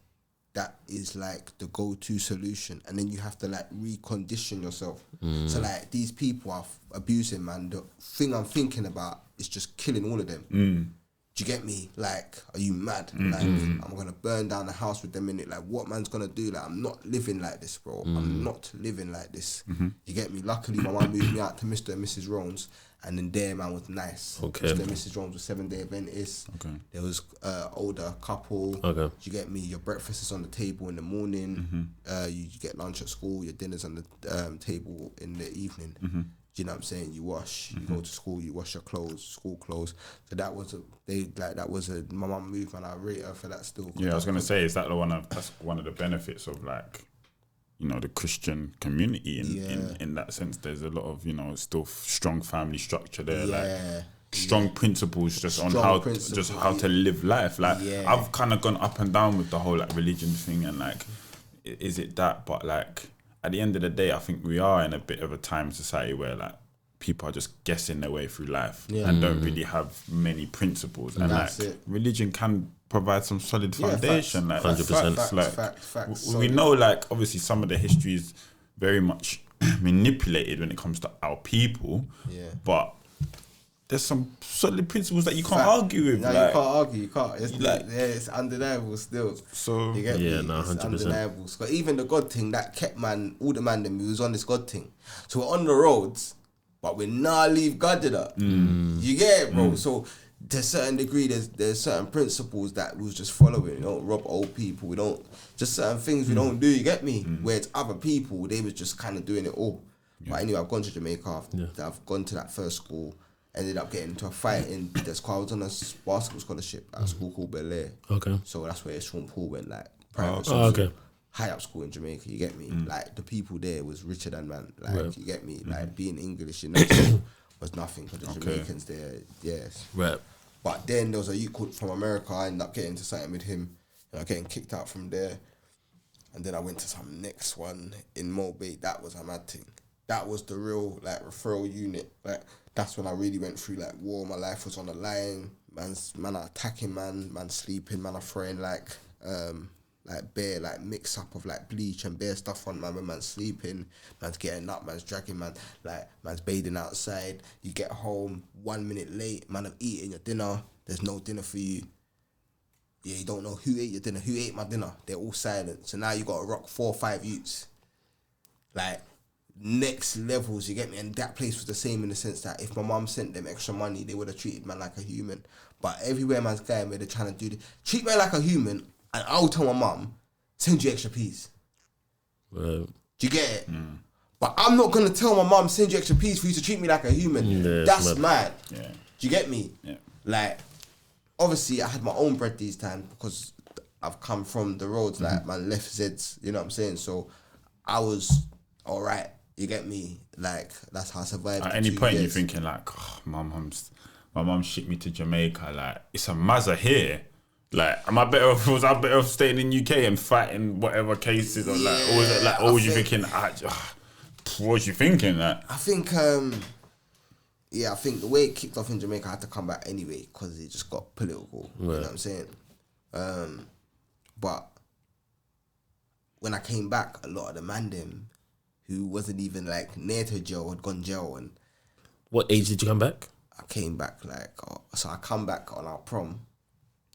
that is like the go-to solution, and then you have to like recondition yourself. So like these people are abusing, man. The thing I'm thinking about is just killing all of them. Do you get me? Like, are you mad? Like, I'm gonna burn down the house with them in it. Like, what man's gonna do? Like, I'm not living like this, bro. I'm not living like this. You get me? Luckily, my mum moved me out to Mr. and Mrs. Rones, and then there, man, was nice. Okay. Mr. and Mrs. Rones was 7-day Adventist. Okay. There was older couple. Okay. You get me? Your breakfast is on the table in the morning. You get lunch at school. Your dinner's on the table in the evening. Do you know what I'm saying? You wash, you go to school, you wash your clothes, school clothes. So that was my mum moved, and I rate her for that still. Yeah, I was gonna say, is that that's one of the benefits of like, you know, the Christian community in that sense. There's a lot of, you know, still strong family structure there, like strong principles just on how to live life. Like I've kind of gone up and down with the whole like religion thing, and like, is it that? But like, at the end of the day, I think we are in a bit of a time society where like people are just guessing their way through life and don't really have many principles. And like religion can provide some solid foundation. Like 100%. Facts. We know like obviously some of the history is very much manipulated when it comes to our people. Yeah. But there's some solid principles that you can't argue with. No, like, you can't argue. You can't. It's like, it's undeniable still. So you get me? No, 100%. It's undeniable. But even the God thing that kept all the man them, we was on this God thing. So we're on the roads, but we not leave God in it. You get it, bro? So to a certain degree, there's certain principles that we was just following. We don't rob old people. We don't, just certain things we don't do. You get me? Where it's other people, they was just kind of doing it all. But anyway, I've gone to Jamaica. I've gone to that first school. Ended up getting into a fight in this school. I was on a basketball scholarship at a school called Bel Air. Okay. So that's where Sean Paul went, like private school. High up school in Jamaica, you get me? Like the people there was richer than man. Like you get me? Like being English in that school was nothing for the Jamaicans there. Yes. Right. But then there was a youth called from America. I ended up getting into something with him, and getting kicked out from there. And then I went to some next one in Mulbay. That was a mad thing. that was the real like referral unit. Like that's when I really went through like war. My life was on the line. Man are attacking, man sleeping, man are throwing like bare like mix up of like bleach and bare stuff on man when man's sleeping, man's getting up, man's dragging, man's bathing outside. You get home 1 minute late, man have eaten your dinner, there's no dinner for you. Yeah, you don't know who ate your dinner, who ate my dinner. They're all silent. So now you got to rock 4 or 5 youths. Like, next levels, you get me? And that place was the same in the sense that if my mum sent them extra money, they would have treated man like a human. But everywhere man's going where they're trying to do this, treat man like a human, and I'll tell my mum, send you extra peas. Do you get it? But I'm not going to tell my mum, send you extra peas for you to treat me like a human. Yeah, that's mad. Yeah. Do you get me? Yeah. Like, obviously I had my own bread these times because I've come from the roads, like my left Zeds, you know what I'm saying? So I was alright, you get me? Like that's how I survived. At any point you're thinking like, oh, my mum shipped me to Jamaica, like it's a mazza here. Like, was I better off staying in UK and fighting whatever cases or like, or was it like, or was you thinking, what was you thinking? Like, I think I think the way it kicked off in Jamaica, I had to come back anyway because it just got political. You know what I'm saying? But when I came back, a lot of the man them who wasn't even like near to jail had gone jail. And what age did you come back? I came back so I come back on our prom.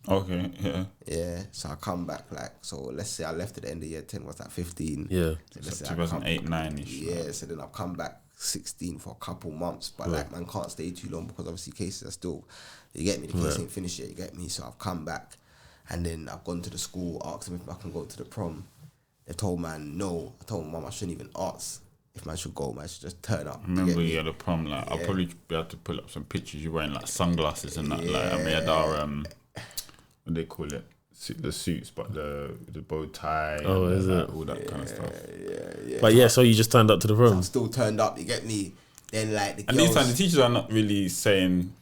okay, yeah. Yeah, so I come back so let's say I left at the end of year 10, was that 15? Yeah. So let's say 2008, 9-ish. Yeah, so then I've come back 16 for a couple months, but like man can't stay too long because obviously cases are still, you get me, the case ain't finished yet, you get me? So I've come back and then I've gone to the school, asked them if I can go to the prom. They told man no. I told my mum I shouldn't even ask if man should go, man should just turn up. I remember you had a prom, like I'll probably be able to pull up some pictures you wearing like sunglasses and that, like I had our what do they call it? The suits, but the bow tie. Oh, and is it? All that kind of stuff. Yeah. But yeah, so you just turned up to the prom. I'm still turned up, you get me? Then like the And girls, these times the teachers are not really saying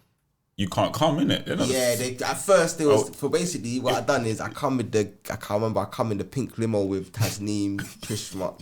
you can't come, innit? yeah, they at first there was for basically what I done is I come in the pink limo with Tasneem, Trishmak,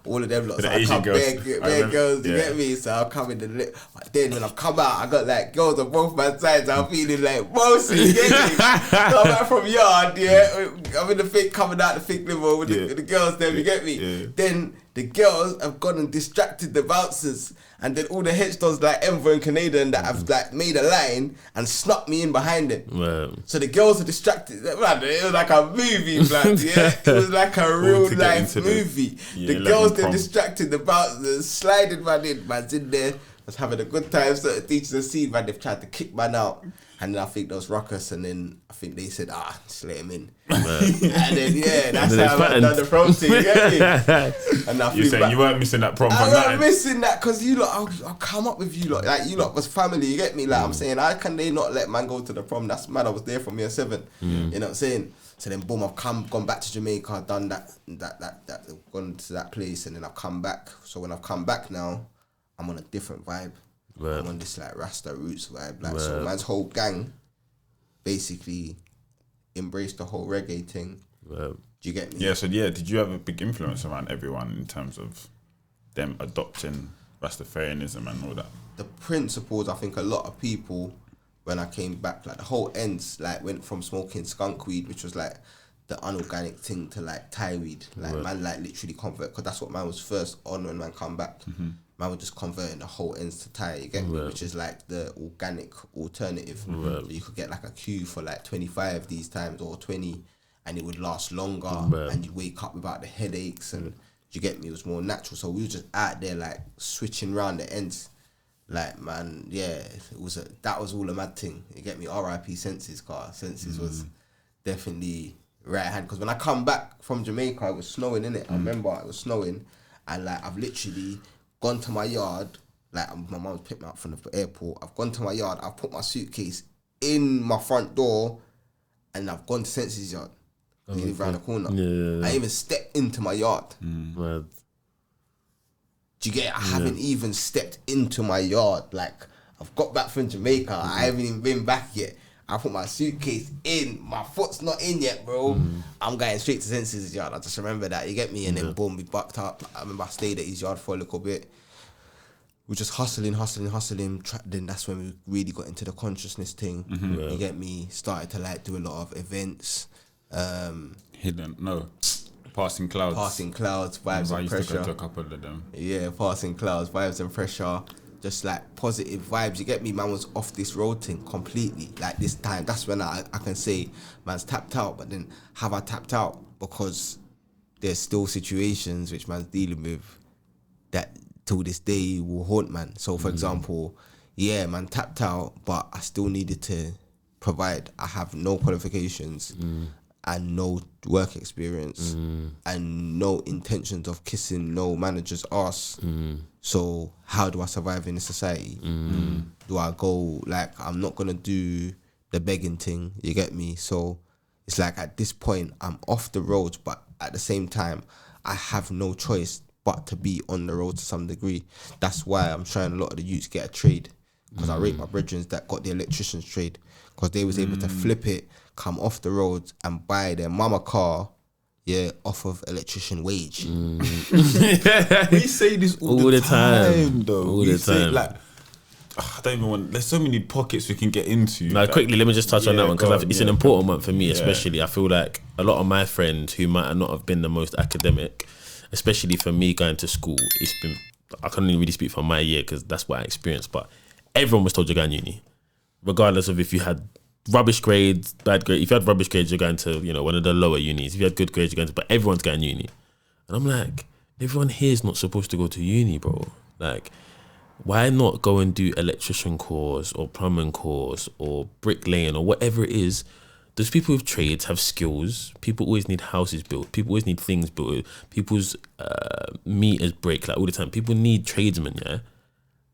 all of them lots. The So I Asian come girls. bare girls, you get me? So I'll come in the but then when I've come out, I got like girls on both my sides. I'm feeling like bossy, you get me? Come back from yard, yeah. I'm in the fake coming out the fake limo with the girls there, you get me? Yeah. Then the girls have gone and distracted the bouncers. And then all the headstones like Enver and Canadian that have like made a line and snuck me in behind them. Wow. So the girls are distracted. Man, it was like a movie, man. Yeah, it was like a real life movie. The girls they're distracted about the sliding man in. Man's in there, was having a good time. So the teachers have seen, man, they've tried to kick man out. And then I think there was ruckus, and then I think they said, just let him in. And then that's how I done the prom thing, you get me? And I You're saying you weren't missing that prom for I nothing? weren't missing that because you lot, I'll come up with you lot. Like you lot was family, you get me? Like I'm saying, how can they not let man go to the prom? That's mad. I was there from year 7. You know what I'm saying? So then boom, I've gone back to Jamaica, I've done that, gone to that place, and then I've come back. So when I've come back now, I'm on a different vibe. Right. I'm on this like Rasta Roots vibe. Like so man's whole gang basically embraced the whole reggae thing. Right. Do you get me? Yeah, so did you have a big influence around everyone in terms of them adopting Rastafarianism and all that? The principles, I think a lot of people, when I came back, like the whole ends, like went from smoking skunk weed, which was like the unorganic thing, to like Thai weed. Like man like literally convert, because that's what man was first on when man come back. Man was just converting the whole ends to Thai, you get me? Which is like the organic alternative. So you could get like a Q for like 25 these times or 20, and it would last longer, and you'd wake up without the headaches, and you get me? It was more natural. So we were just out there like switching around the ends. Like man, that was all a mad thing. You get me? R.I.P. Senses, car. Senses was definitely right hand. Because when I come back from Jamaica, it was snowing, innit? I remember it was snowing, and like I've literally gone to my yard, like my mum's picked me up from the airport. I've gone to my yard, I've put my suitcase in my front door, and I've gone to Senses' yard. He live around the corner. I even stepped into my yard. Right. Do you get it? I haven't even stepped into my yard. Like, I've got back from Jamaica, I haven't even been back yet. I put my suitcase in, my foot's not in yet, bro. I'm going straight to Senses' yard. I just remember that, you get me? And then boom, we bucked up. I remember I stayed at his yard for a little bit. we're just hustling. Then that's when we really got into the consciousness thing. You get me? Started to like do a lot of events. Passing Clouds, Vibes and I used Pressure. to go to a couple of them. Yeah, Passing Clouds, Vibes and Pressure. Just like positive vibes. You get me? Man was off this road thing completely. Like this time, that's when I can say man's tapped out. But then have I tapped out? Because there's still situations which man's dealing with that till this day will haunt man. So for example, yeah, man tapped out, but I still needed to provide. I have no qualifications and no work experience and no intentions of kissing no manager's ass. So how do I survive in this society? Do I go, like, I'm not gonna do the begging thing, you get me? So it's like at this point I'm off the road, but at the same time I have no choice but to be on the road to some degree. That's why I'm trying a lot of the youths get a trade, because I rate my brethren that got the electrician's trade, because they was able to flip it, come off the road and buy their mama car, off of electrician wage. We say this all the time, though. All the time. Like, I don't even want. There's so many pockets we can get into. Now, quickly, let me just touch on that one, because it's an important one for me, Yeah. especially. I feel like a lot of my friends who might not have been the most academic, especially for me going to school, it's been, I can't even really speak for my year because that's what I experienced, but everyone was told you're going uni, regardless of if you had rubbish grades, bad grades. If you had rubbish grades, you're going to, one of the lower unis. If you had good grades, you're going to, but everyone's going uni. And I'm like, everyone here is not supposed to go to uni, bro. Like, why not go and do electrician course or plumbing course or bricklaying or whatever it is? Those people with trades have skills. People always need houses built. People always need things built. People's meters break like all the time. People need tradesmen, yeah?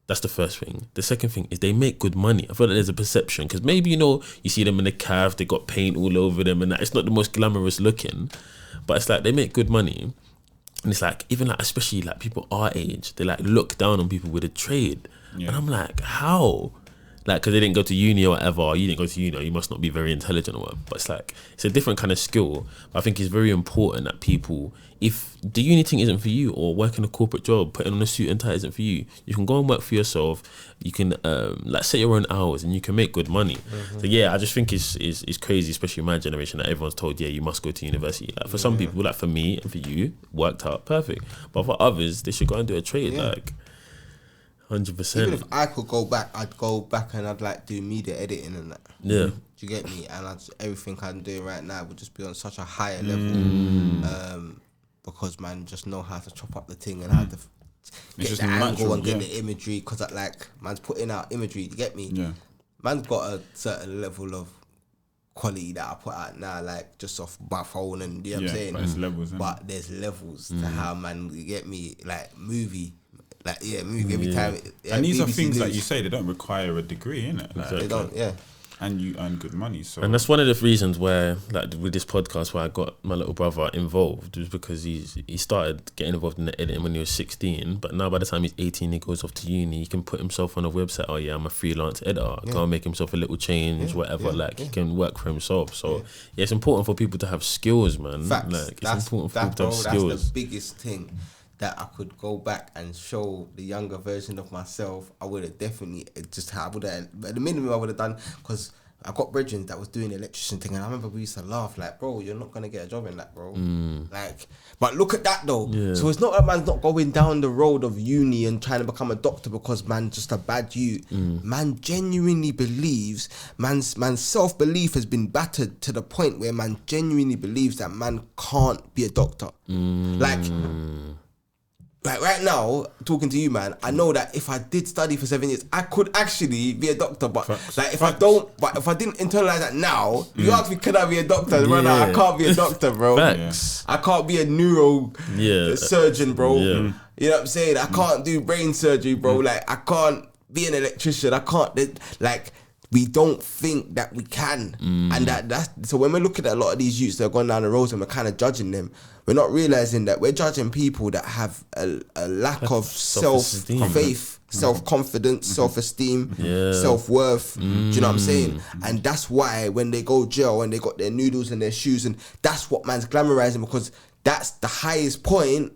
That's the first thing. The second thing is they make good money. I feel like there's a perception, because maybe, you see them in the calf, they got paint all over them and that. It's not the most glamorous looking, but it's like they make good money. And it's like, even like, especially like people our age, they like look down on people with a trade. Yeah. And I'm like, how? Like, because they didn't go to uni or whatever, or you didn't go to uni, or you must not be very intelligent or whatever. But it's like, it's a different kind of skill. But I think it's very important that people, if the uni thing isn't for you, or working a corporate job, putting on a suit and tie isn't for you, you can go and work for yourself. You can like set your own hours and you can make good money. So yeah, I just think it's crazy, especially in my generation, that everyone's told, you must go to university. Like for some people, like for me and for you, worked out perfect. But for others, they should go and do a trade. Like 100%. Even if I could go back, I'd go back and I'd like do media editing and that. Yeah. Do you get me? And everything I'm doing right now would just be on such a higher level. Because man just know how to chop up the thing and how to get the angle and get the imagery. Because like man's putting out imagery. You get me? Yeah. Man's got a certain level of quality that I put out now, like just off my phone, and you know what I'm saying. But there's levels to how man, you get me, like movie. Like movie every time. And these BBC are things like you say, they don't require a degree, innit? Like, they don't, And you earn good money, so. And that's one of the reasons where, like with this podcast, where I got my little brother involved, was because he started getting involved in the editing when he was 16, but now by the time he's 18, he goes off to uni, he can put himself on a website, I'm a freelance editor, go and make himself a little change, whatever, he can work for himself. So it's important for people to have skills, man. Facts. Like, it's important for people to have skills. That's the biggest thing. That I could go back and show the younger version of myself, I would have definitely at the minimum I would have done, because I got brethren that was doing the electrician thing, and I remember we used to laugh like, bro, you're not gonna get a job in that, bro. Like, but look at that though. So it's not that man's not going down the road of uni and trying to become a doctor because man's just a bad youth. Man genuinely believes, man's self-belief has been battered to the point where man genuinely believes that man can't be a doctor. Like right now, talking to you, man, I know that if I did study for 7 years, I could actually be a doctor. But if I didn't internalize that now, you ask me, can I be a doctor? Right now, I can't be a doctor, bro. I can't be a neuro surgeon, bro. You know what I'm saying? I can't do brain surgery, bro. Like, I can't be an electrician. I can't, like, we don't think that we can. And that's so when we're looking at a lot of these youths that are going down the roads and we're kind of judging them, we're not realizing that we're judging people that have a lack of self-faith, self-confidence, self-esteem, self-worth. Do you know what I'm saying? And that's why when they go jail and they got their noodles and their shoes, and that's what man's glamorizing, because that's the highest point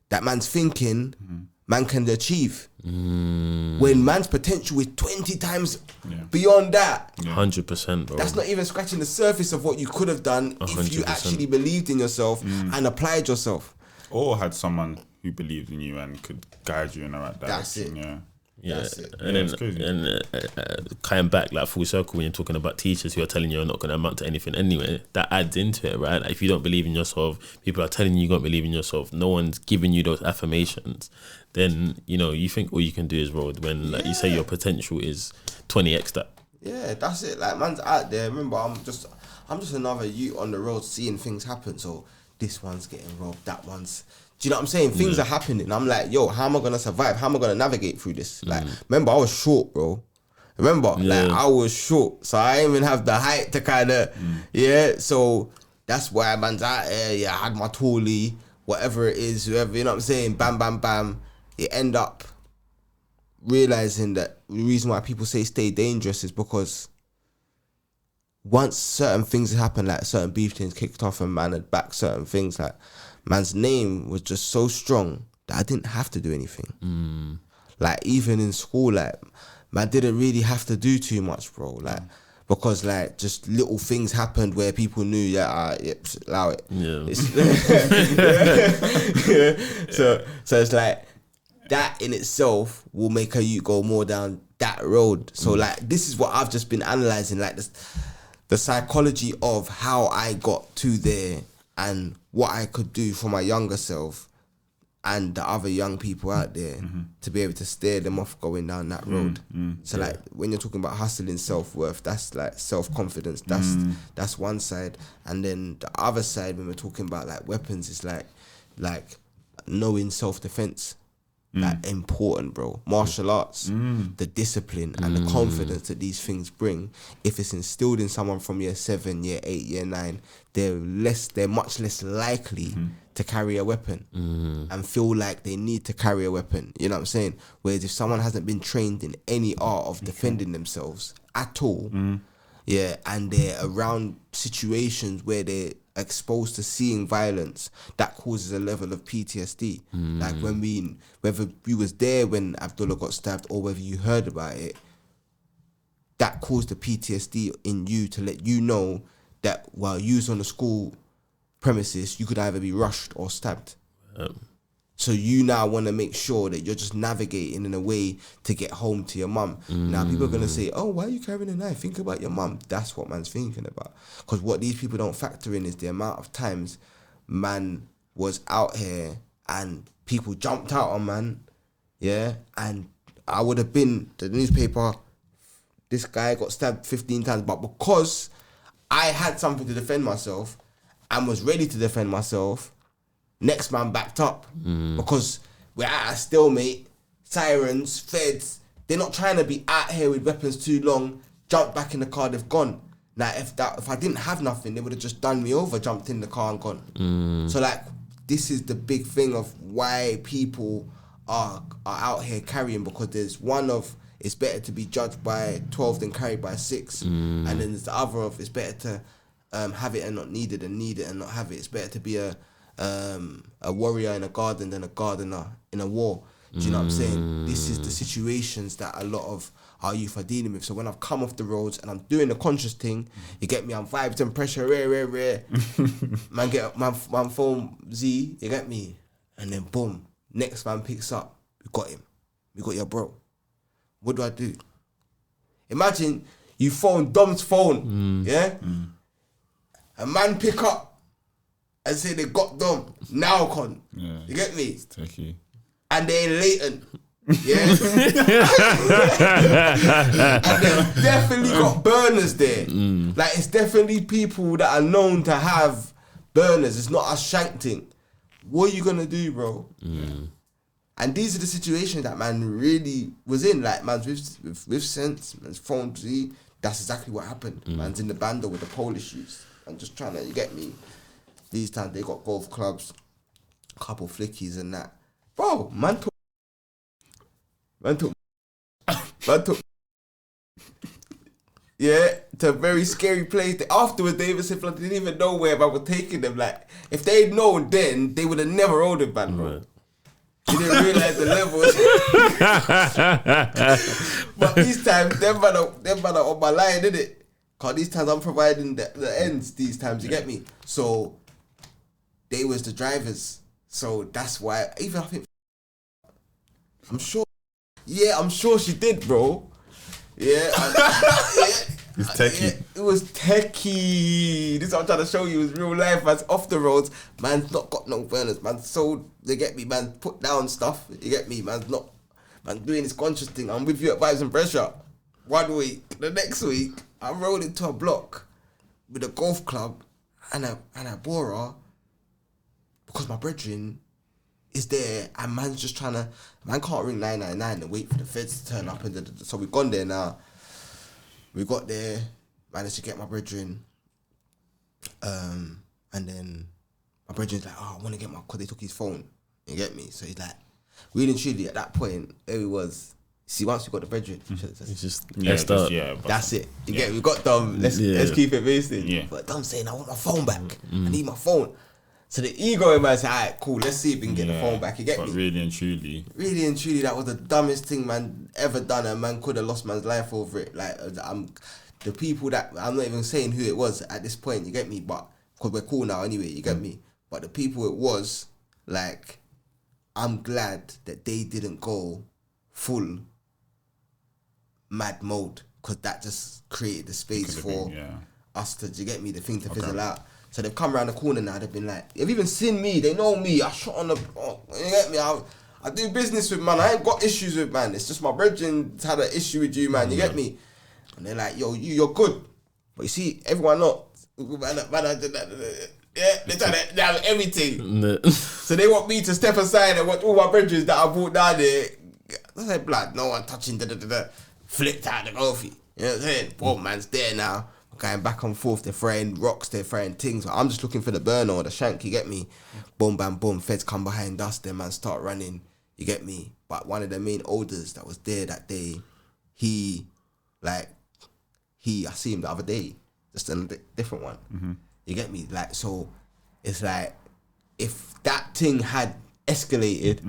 that man's thinking, man can achieve. When man's potential is 20 times beyond that. 100%, bro. That's not even scratching the surface of what you could have done if you 100%. actually believed in yourself and applied yourself. Or had someone who believed in you and could guide you in the right direction. That's it. Yeah, That's it. and then coming back like full circle when you're talking about teachers who are telling you you're not going to amount to anything anyway, that adds into it, right? Like if you don't believe in yourself, people are telling you don't believe in yourself, no one's giving you those affirmations, then you think all you can do is road when like you say your potential is 20x that. Yeah, that's it. Like man's out there. Remember, I'm just another youth on the road seeing things happen. So this one's getting robbed, that one's. Do you know what I'm saying? Things are happening. I'm like, yo, how am I gonna survive? How am I gonna navigate through this? Like, remember, I was short, bro. Like I was short, so I didn't even have the height to kind of, So that's why man's out here. Yeah, I had my toolie, whatever it is, whoever. You know what I'm saying? Bam, bam, bam. You end up realizing that the reason why people say stay dangerous is because once certain things happen, like certain beef things kicked off and man had back certain things, like man's name was just so strong that I didn't have to do anything. Like even in school, like man didn't really have to do too much, bro. Like because like just little things happened where people knew allow it. So it's like that in itself will make a youth go more down that road. So like this is what I've just been analysing, like the psychology of how I got to there and what I could do for my younger self and the other young people out there to be able to steer them off going down that road. So like when you're talking about hustling self-worth, that's like self-confidence, that's one side. And then the other side when we're talking about like weapons is like knowing self-defense. Like important, bro. Martial arts, the discipline and the confidence that these things bring. If it's instilled in someone from year 7, year 8, year 9, they're much less likely to carry a weapon and feel like they need to carry a weapon. You know what I'm saying? Whereas if someone hasn't been trained in any art of defending themselves at all, and they're around situations where they're exposed to seeing violence, that causes a level of PTSD. Like whether you was there when Abdullah got stabbed or whether you heard about it, that caused the PTSD in you to let you know that while you was on the school premises, you could either be rushed or stabbed. So you now want to make sure that you're just navigating in a way to get home to your mum. Now people are going to say, oh, why are you carrying a knife? Think about your mum. That's what man's thinking about. Because what these people don't factor in is the amount of times man was out here and people jumped out on man. Yeah. And I would have been the newspaper, this guy got stabbed 15 times. But because I had something to defend myself and was ready to defend myself, next man backed up because we're at a stalemate, sirens, feds, they're not trying to be out here with weapons too long, jump back in the car, they've gone. Now if I didn't have nothing, they would have just done me over, jumped in the car and gone. So like this is the big thing of why people are out here carrying, because there's one of it's better to be judged by 12 than carried by 6, and then there's the other of it's better to have it and not need it and need it and not have it. It's better to be a warrior in a garden than a gardener in a war. Do you know what I'm saying? This is the situations that a lot of our youth are dealing with. So when I've come off the roads and I'm doing the conscious thing, you get me, I'm vibes and pressure, rare. Man get my phone Z, you get me? And then boom, next man picks up, we got him. We got your bro. What do I do? Imagine you phone Dom's phone, a man pick up and say they got Dom, now con. Yeah. You get me? It's tricky. And they in Leighton. Yeah. And they've definitely got burners there. Like it's definitely people that are known to have burners. It's not a shank thing. What are you gonna do, bro? And these are the situations that man really was in. Like man's with sense, man's phone Z. That's exactly what happened. Man's in the bando with the polo shoes. I'm just trying to, you get me? These times they got golf clubs, couple flickies and that. Bro, man took to a very scary place. Afterwards, they even said they didn't even know where man was taking them. Like, if they'd known then, they would have never ordered man, bro. Right. She didn't realise the levels. But these times, them man are on my line, innit? Cause these times I'm providing the ends. These times, you get me. So they was the drivers. So that's why. Even I think. I'm sure. Yeah, I'm sure she did, bro. Yeah. It's techie. Yeah, it was techie. This is what I'm trying to show you. It's real life. Man's off the roads. Man's not got no burners. Man sold. You get me? Man put down stuff. You get me? Man doing this conscious thing. I'm with you at Vibes and Pressure. 1 week. The next week, I rolled into a block with a golf club and a Bora because my brethren is there and man's just trying to. Man can't ring 999 and wait for the feds to turn up. So we've gone there now. We got there, managed to get my brethren, and then my brethren's like, oh, I want to get cause they took his phone, you get me? So he's like, really and truly, at that point, there he was. See, once we got the brethren, It's just that's it. You get me? We got Dom, let's keep it basic. Yeah. But Dom saying, I want my phone back. I need my phone. So the ego in man said, alright, cool, let's see if we can get the phone back, you get me? Really and truly, that was the dumbest thing man ever done, and man could have lost man's life over it. Like, the people that, I'm not even saying who it was at this point, you get me? But, because we're cool now anyway, you get me? But the people it was, like, I'm glad that they didn't go full mad mode, because that just created the space for us to, you get me? The thing to fizzle out. So they've come around the corner now, they've been like, they've even seen me, they know me, I shot on the, you get me, I do business with man, I ain't got issues with man, it's just my brethren had an issue with you man, you get me? And they're like, yo, you're good. But you see, everyone not, they're trying to have everything. So they want me to step aside and watch all my brethren that I brought down there. I said, blood, no one touching, flipped out the golfy. You know what I'm saying? Boom, man's there now. Going back and forth, they're throwing rocks, they're throwing things. I'm just looking for the burner or the shank, you get me? Boom, bam, boom, feds come behind us, them man start running, you get me? But one of the main elders that was there that day, I see him the other day, just a different one. You get me? Like, so it's like, if that thing had escalated,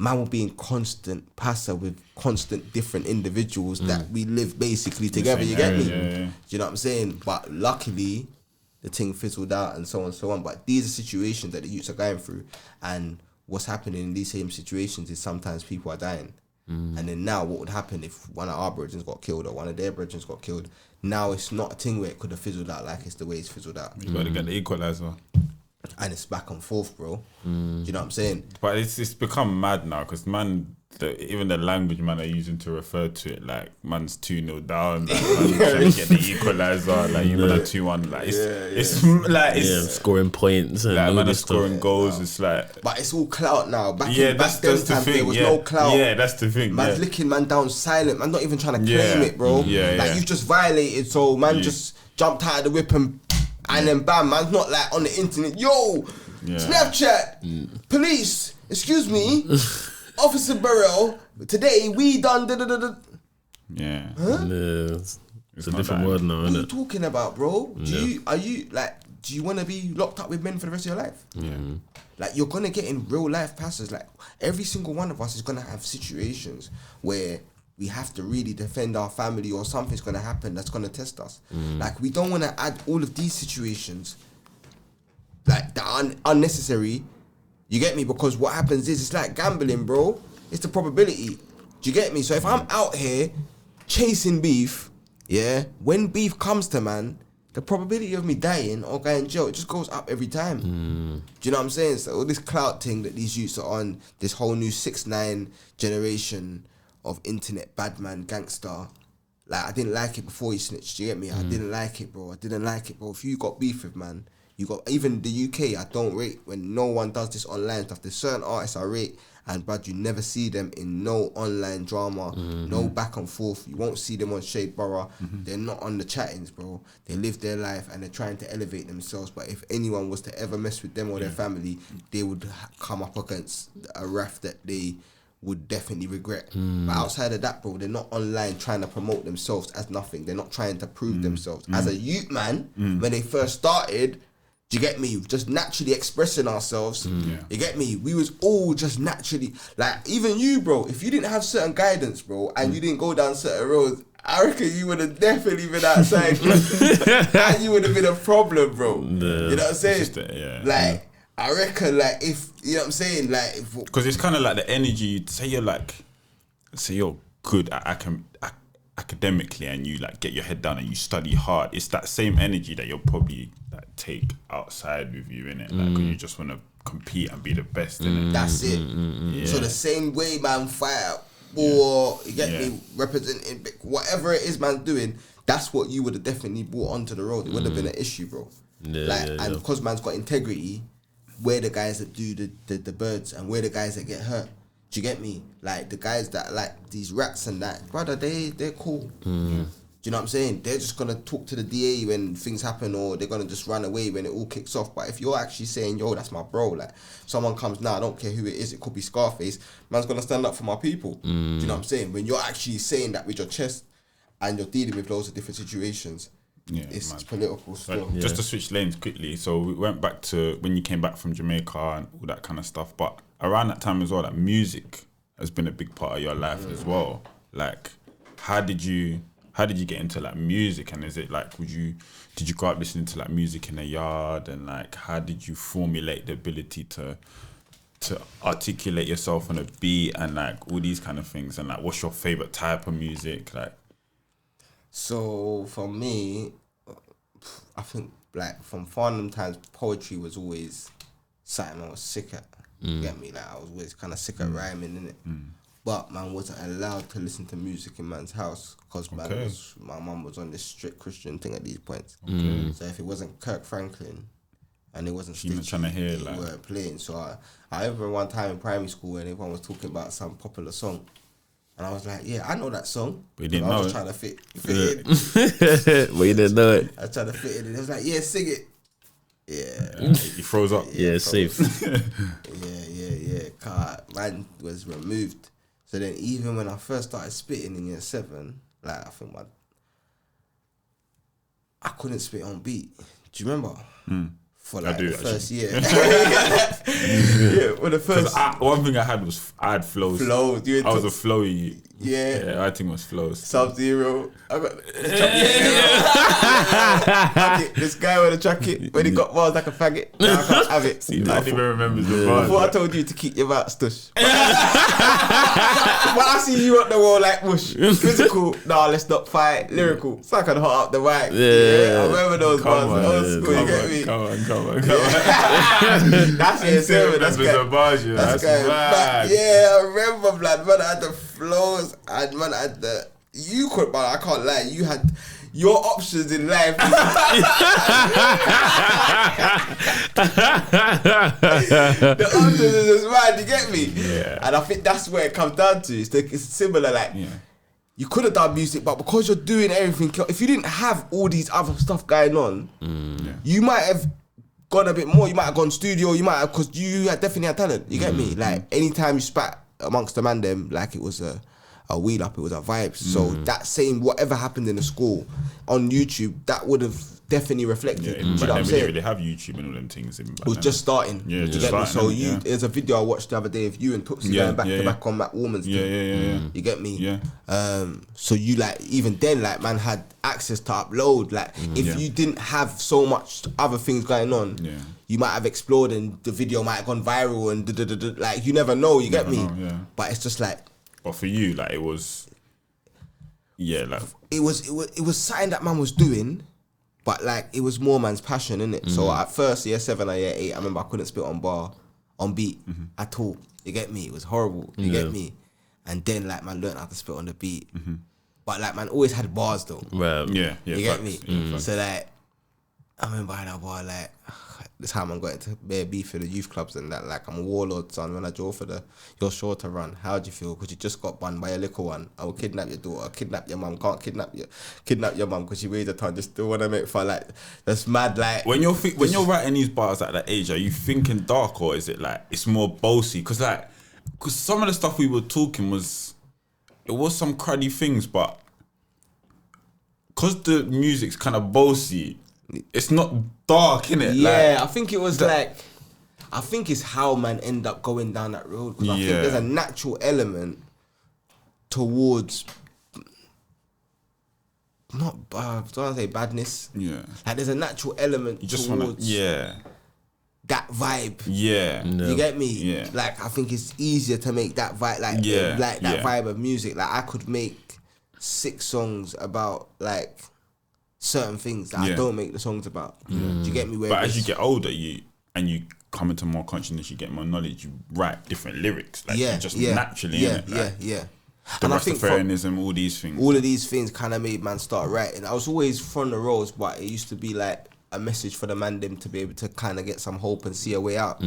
man would be in constant passa with constant different individuals that we live basically together, you get me? Yeah. Do you know what I'm saying? But luckily, the thing fizzled out and so on and so on. But these are situations that the youths are going through, and what's happening in these same situations is sometimes people are dying. And then now what would happen if one of our brethren got killed or one of their brethren got killed? Now it's not a thing where it could have fizzled out like it's the way it's fizzled out. you got to get the equalizer. And it's back and forth, bro. Do you know what I'm saying? But it's become mad now, because man, even the language man are using to refer to it, like man's 2-0 down, like, man's trying to get the equalizer, like you got a 2-1, like it's scoring points and like all man are this stuff. scoring goals. It's like, But it's all clout now. Back that's then the time, thing. there was no clout. Yeah, that's the thing. Man's licking man down silent. Man not even trying to claim it, bro. Like you've just violated, so man just jumped out of the whip and then bam, man's not like on the internet. Yo, Snapchat, police, excuse me, Officer Burrell. Today we done da. Yeah. Huh? Yeah, it's a not different that. world now, What are you isn't it? talking about, bro? Do you want to be locked up with men for the rest of your life? Like, you're gonna get in real life passes. Like, every single one of us is gonna have situations where we have to really defend our family, or something's gonna happen that's gonna test us. Like, we don't want to add all of these situations, like, that are unnecessary. You get me? Because what happens is, it's like gambling, bro. It's the probability. Do you get me? So if I'm out here chasing beef, yeah, when beef comes to man, the probability of me dying or going in jail, it just goes up every time. Do you know what I'm saying? So all this clout thing that these youths are on, this whole new 6ix9ine generation of internet badman gangster, like, I didn't like it before he snitched. Do you get me? I didn't like it, bro. If you got beef with man, you got, even the UK, I don't rate when no one does this online stuff. There's certain artists I rate, and bruv, you never see them in no online drama, no back and forth. You won't see them on Shade Borough. They're not on the chattings, bro. They live their life and they're trying to elevate themselves. But if anyone was to ever mess with them or their family, they would come up against a wrath that they would definitely regret. But outside of that, bro, they're not online trying to promote themselves as nothing. They're not trying to prove themselves. As a youth man, when they first started, Do you get me? Just naturally expressing ourselves. Yeah. You get me? We was all just naturally, like, even you, bro, if you didn't have certain guidance, bro, and you didn't go down certain roads, I reckon you would have definitely been outside. And you would have been a problem, bro. You know what I'm saying? I reckon, like, if, you know what I'm saying? Like, because it's kind of like the energy, say you're good at academically and you like get your head down and you study hard, it's that same energy that you'll probably like take outside with you, innit? Like, 'cause you just want to compete and be the best, innit? That's it. Yeah. So the same way man fight or you get me, representing whatever it is man's doing, that's what you would have definitely brought onto the road. It would have been an issue, bro. And because man's got integrity, we're the guys that do the birds and we're the guys that get hurt. Do you get me? Like, the guys that like these rats and that, brother, they're cool. Do you know what I'm saying? They're just gonna talk to the DA when things happen, or they're gonna just run away when it all kicks off. But if you're actually saying, yo, that's my bro, like, someone comes now, I don't care who it is, it could be Scarface, man's gonna stand up for my people. Do you know what I'm saying? When you're actually saying that with your chest and you're dealing with loads of different situations, it's political still. Just to switch lanes quickly, so we went back to when you came back from Jamaica and all that kind of stuff, but around that time as well, like, music has been a big part of your life as well. Like, how did you get into like music, and is it like, did you grow up listening to like music in the yard, and like how did you formulate the ability to articulate yourself on a beat and like all these kind of things, and like what's your favorite type of music, like? So for me, I think like from Farnham times, poetry was always something I was sick at. You get me? Like, I was always kind of sick at rhyming, innit? But man wasn't allowed to listen to music in man's house because my mum was on this strict Christian thing at these points. So if it wasn't Kirk Franklin and it wasn't Stitch, trying to hear, they like, weren't playing. So I remember one time in primary school when everyone was talking about some popular song. And I was like, yeah, I know that song. But you didn't I know was it. trying to fit in. But you didn't know it. I was trying to fit in. And it was like, yeah, sing it. Yeah. He froze up. Yeah, safe. Yeah. Car, man was removed. So then even when I first started spitting in year 7, like, I think I couldn't spit on beat. Do you remember? For like the first year. Yeah, well, the first. One thing I had was I had flows. Flows. I was a flowy. Yeah. I think it was flows. Sub-Zero. I got this guy with a jacket, when he got bars like a faggot, now I can't have it. See, I even remember the I bars. thought I told you to keep your mouth stush. But I see you up the wall like whoosh. Physical, nah, let's not fight. Lyrical, so I can hot up the mic. Yeah, I remember those bars. Old school, you get me? Come on. That's it, seven. That's the bars, you know. That's mad. Yeah, I remember, blood. Man, I had the flows, and man, I had the. You could, but I can't lie. You had your options in life. The options is just mad. You get me? Yeah. And I think that's where it comes down to. It's similar, like. Yeah. You could have done music, but because you're doing everything, if you didn't have all these other stuff going on, you might have gone a bit more. You might have gone studio. You might have, because you definitely had talent. You get me? Like, anytime you spat amongst the man them, like, it was a wheel up, it was a vibe. So that same whatever happened in the school on YouTube, that would have definitely reflected. Yeah, Do you know what I'm we didn't saying? really have YouTube and all them things. It was just starting. Yeah, you just get me? starting. So there's a video I watched the other day of you and Tootsie going back to back on Matt Warman's team. Yeah. You get me? Yeah. So you, like, even then, like, man had access to upload. Like, if you didn't have so much other things going on, you might have explored and the video might have gone viral and like, you never know. You get me? But it's just like. But for you, like, it was. Yeah, like. It was something that man was doing. But like, it was more man's passion, innit? So at first, year 7 or year 8, I remember I couldn't spit on beat at all. You get me? It was horrible. You get me? And then, like, man learned how to spit on the beat. But like, man always had bars though. Well, Yeah. You get me? Yeah, So like, I remember I had a bar like, this time I got into bare beef for the youth clubs and that. Like, I'm a warlord, son. When I draw for your shorter run, how'd you feel? Because you just got banned by a little one. I will kidnap your daughter, kidnap your mum. Can't kidnap your mum because she raised a ton. Just still want to make fun. Like, that's mad. Like, when you're writing these bars at that age, are you thinking dark, or is it like it's more bossy? Because some of the stuff we were talking was some cruddy things, but because the music's kind of bossy, it's not dark, innit? Yeah, I think it was I think it's how man end up going down that road. Because I think there's a natural element towards, not, I don't want to say badness. Yeah. Like there's a natural element You just towards that vibe. Yeah. You get me? Yeah. Like I think it's easier to make that vibe, like that vibe of music. Like I could make 6 songs about like certain things that I don't make the songs about. Do you get me? But as you get older, you come into more consciousness, you get more knowledge, you write different lyrics. Like you just naturally, innit? The And I think Rastafarianism, all these things. all of these things kind of made man start writing. I was always from the roads, but it used to be like a message for the man them to be able to kind of get some hope and see a way out.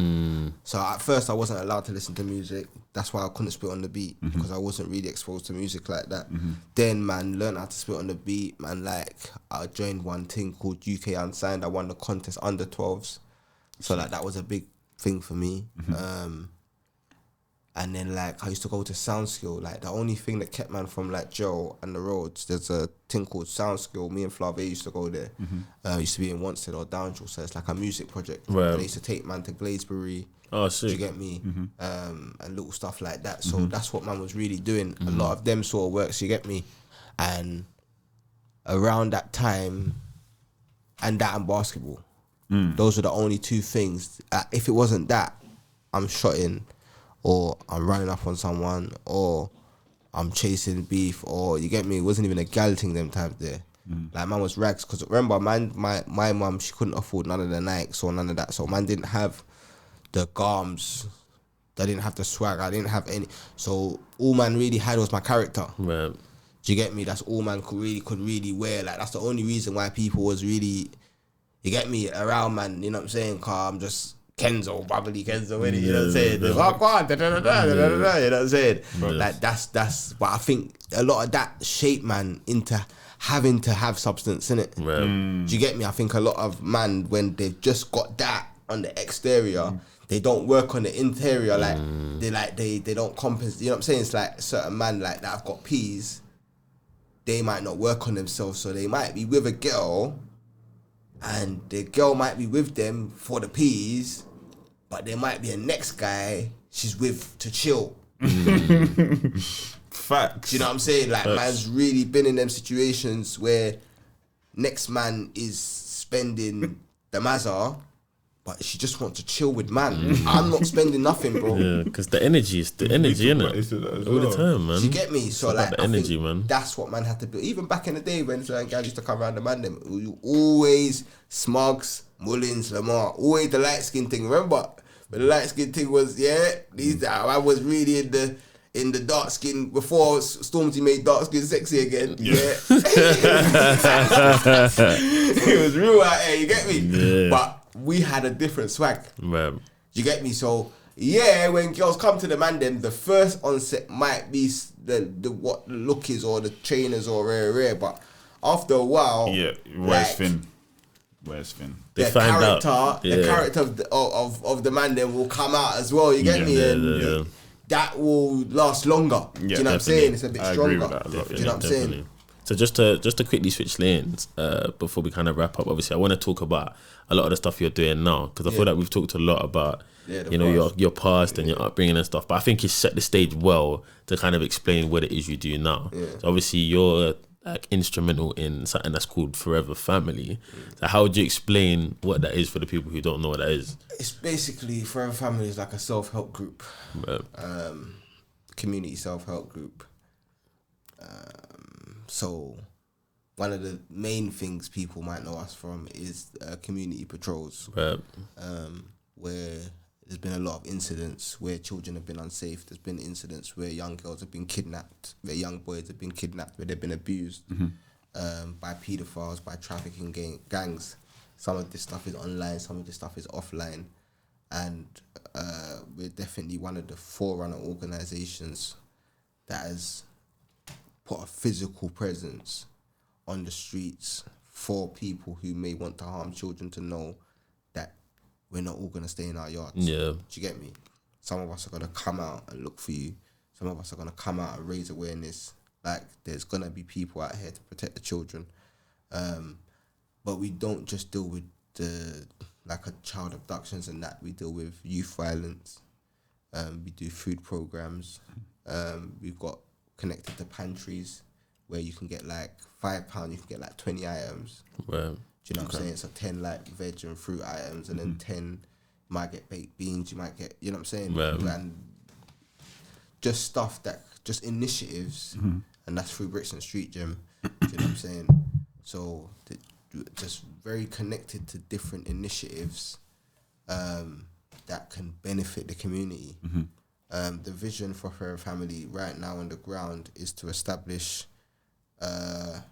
So at first I wasn't allowed to listen to music. That's why I couldn't spit on the beat, because I wasn't really exposed to music like that. Then man, learned how to spit on the beat. Man, like I joined one thing called UK Unsigned. I won the contest under 12s. So like that was a big thing for me. And then like I used to go to Soundskill. Like the only thing that kept man from like Joe and the roads, there's a thing called Soundskill. Me and Flave used to go there. Used to be in Wanstead or Downshore, so it's like a music project. Right. They used to take man to Gladesbury. Oh, Do you sick. get me? And little stuff like that. So that's what man was really doing. A lot of them sort of works. You get me? And around that time, and basketball. Those were the only 2 things. If it wasn't that, I'm shotting, or I'm running up on someone, or I'm chasing beef, or you get me. It wasn't even a gal thing them times there. Like man was rags, because remember, my mum, she couldn't afford none of the Nikes or none of that, so man didn't have the garms. I didn't have the swag. I didn't have any. So all man really had was my character. Right. Do you get me? That's all man could really wear. Like that's the only reason why people was really, you get me, around man. You know what I'm saying? Cause I'm just Kenzo, bubbly Kenzo, innit? You know what I'm saying? You know what I'm saying? Like that's. But I think a lot of that shaped man into having to have substance in it. Right. Do you get me? I think a lot of man, when they've just got that on the exterior, they don't work on the interior. Like they don't compensate. You know what I'm saying? It's like certain man like that have got P's. They might not work on themselves, so they might be with a girl, and the girl might be with them for the P's, but there might be a next guy she's with to chill. Facts. Do you know what I'm saying? Like man's really been in them situations where next man is spending the mazza, but she just wants to chill with man. I'm not spending nothing, bro. Yeah, because the energy is the energy, innit? All the time, man. Do you get me? So It's like about the I energy, think man. that's what man had to do. Even back in the day when certain guys used to come around the man, them you always Smugs, Mullins, Lamar, always the light skin thing. Remember? But the light skin thing was I was really in the dark skin before Stormzy made dark skin sexy again. Yeah. It was real out here, you get me? Yeah. But we had a different swag. Right. You get me? So yeah, when girls come to the man, them the first onset might be the what the look is or the trainers or rare, but after a while, Where's Finn? They the find character, out. the character of the man then will come out as well. You get me? And that will last longer. Do you know what I'm saying? It's a bit stronger. Agree with that a lot. Do you know what I'm saying? So just to quickly switch lanes before we kind of wrap up. Obviously, I want to talk about a lot of the stuff you're doing now, because I feel like we've talked a lot about your past and your upbringing and stuff. But I think you set the stage well to kind of explain what it is you do now. Yeah. So obviously, you're like instrumental in something that's called Forever Family. So how would you explain what that is for the people who don't know what that is? It's basically Forever Family is like a self-help group, Right. community self-help group. So one of the main things people might know us from is community patrols, Right. where there's been a lot of incidents where children have been unsafe. There's been incidents where young girls have been kidnapped, where young boys have been kidnapped, where they've been abused by paedophiles, by trafficking gangs. Some of this stuff is online, some of this stuff is offline. And we're definitely one of the forerunner organisations that has put a physical presence on the streets for people who may want to harm children to know that we're not all going to stay in our yards. Yeah. Do you get me? Some of us are going to come out and look for you. Some of us are going to come out and raise awareness. Like, there's going to be people out here to protect the children. but we don't just deal with the like a child abductions and that. We deal with youth violence. We do food programs. We've got connected to pantries where you can get like £5, you can get like 20 items. Right. Do you know what I'm saying? So 10 like veg and fruit items, and then 10 you might get baked beans, you might get, you know what I'm saying? Right. And just stuff that, just initiatives, and that's through Brixton Street Gym. Do you know what I'm saying? So just very connected to different initiatives that can benefit the community. The vision for Forever Family right now on the ground is to establish the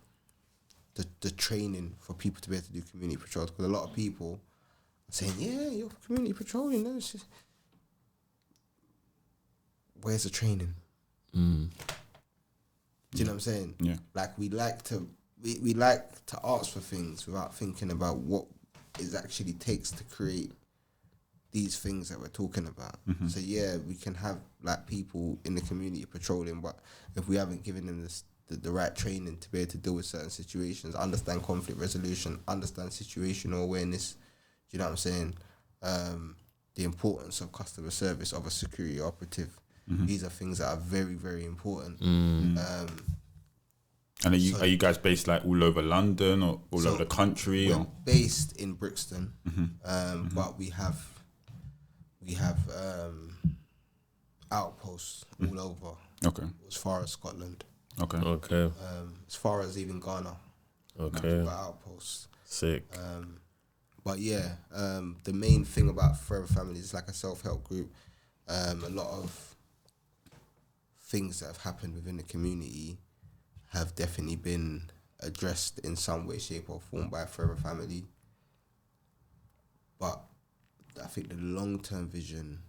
training for people to be able to do community patrols, because a lot of people are saying, yeah, you're community patrolling. No, it's just, where's the training? Do you know what I'm saying? Yeah. Like we like to ask for things without thinking about what it actually takes to create these things that we're talking about. So yeah, we can have like people in the community patrolling, but if we haven't given them the right training to be able to deal with certain situations, understand conflict resolution, understand situational awareness, do you know what I'm saying? The importance of customer service of a security operative. These are things that are very, very important. And are you guys based like all over London or all over the country? We're based in Brixton, but we have outposts all over. Okay. As far as Scotland. Okay. As far as even Ghana. Okay. We've got outposts. Sick. But yeah, the main thing about Forever Family is like a self-help group. A lot of things that have happened within the community have definitely been addressed in some way, shape or form by Forever Family. But I think the long-term vision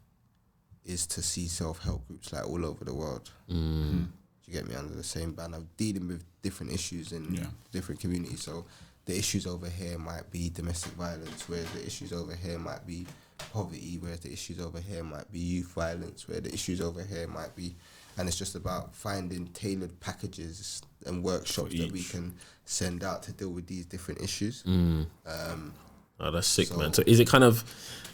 is to see self-help groups like all over the world. Do you get me? Under the same banner, dealing with different issues in different communities. So the issues over here might be domestic violence, whereas the issues over here might be poverty, whereas the issues over here might be youth violence, where the issues over here might be, and it's just about finding tailored packages and workshops that we can send out to deal with these different issues. Oh, that's sick, man. So is it kind of,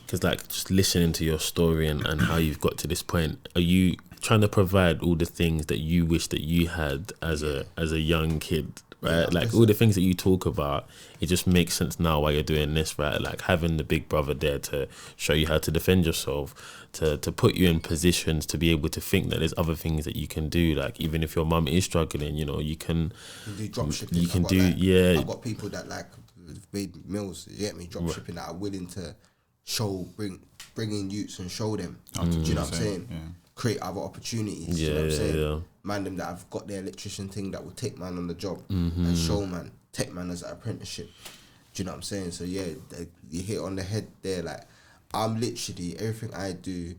because like just listening to your story and how you've got to this point, are you trying to provide all the things that you wish that you had as a young kid, right? Yeah, like all the things that you talk about, it just makes sense now while you're doing this, right? Like having the big brother there to show you how to defend yourself, to put you in positions to be able to think that there's other things that you can do. Like even if your mum is struggling, you know, you can do drop shipping. You can do, yeah. I've got people that like made meals, you get me, drop shipping, that are willing to bring in youths and show them. Do you know what I'm saying? Yeah. Create other opportunities. Yeah, you know what I'm saying? yeah. Man, them that have got their electrician thing that will take man on the job and show man, take man as an apprenticeship. Do you know what I'm saying? So yeah, you hit on the head there. Like I'm literally, everything I do,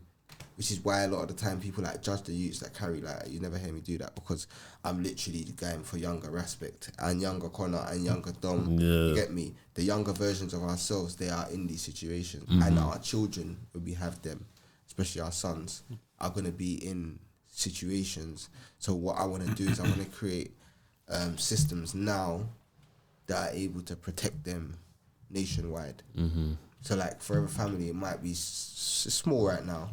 which is why a lot of the time people like judge the youths that carry, like you never hear me do that, because I'm literally going for younger Raspect and younger Connor and younger Dom. You get me? The younger versions of ourselves, they are in these situations, and our children, when we have them, especially our sons, are going to be in situations. So what I want to do is I want to create systems now that are able to protect them nationwide. So like Forever Family, it might be small right now,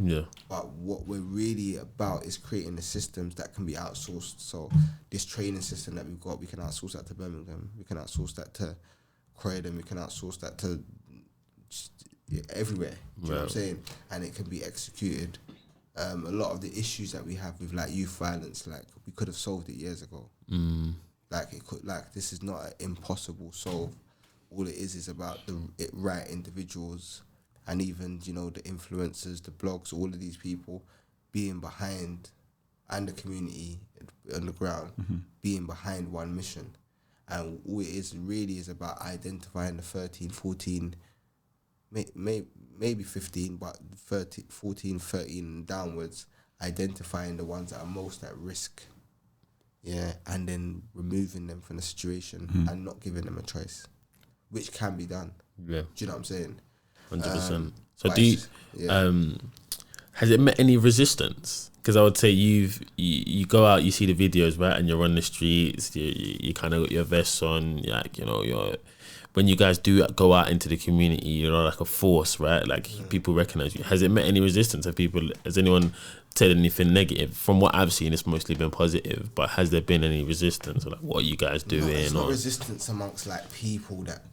but what we're really about is creating the systems that can be outsourced. So this training system that we've got, we can outsource that to Birmingham, we can outsource that to Croydon, we can outsource that to everywhere. Do you know what I'm saying? And it can be executed. A lot of the issues that we have with like youth violence, like we could have solved it years ago. Like it could, like this is not an impossible solve. All it is about the right individuals, and even, you know, the influencers, the blogs, all of these people being behind, and the community on the ground being behind one mission. And all it is really is about identifying the 13, 14, maybe 15, but 13, 14, 13 and downwards, identifying the ones that are most at risk. Yeah, and then removing them from the situation and not giving them a choice, which can be done. Yeah. Do you know what I'm saying? 100%. So do you, has it met any resistance? Because I would say you go out, you see the videos, right, and you're on the streets, you kind of got your vests on, like, you know, you're when you guys do go out into the community, you're like a force, right? Like people recognize you. Has it met any resistance? Has anyone said anything negative? From what I've seen, it's mostly been positive, but has there been any resistance? Like, what are you guys doing? No, it's not resistance amongst like people that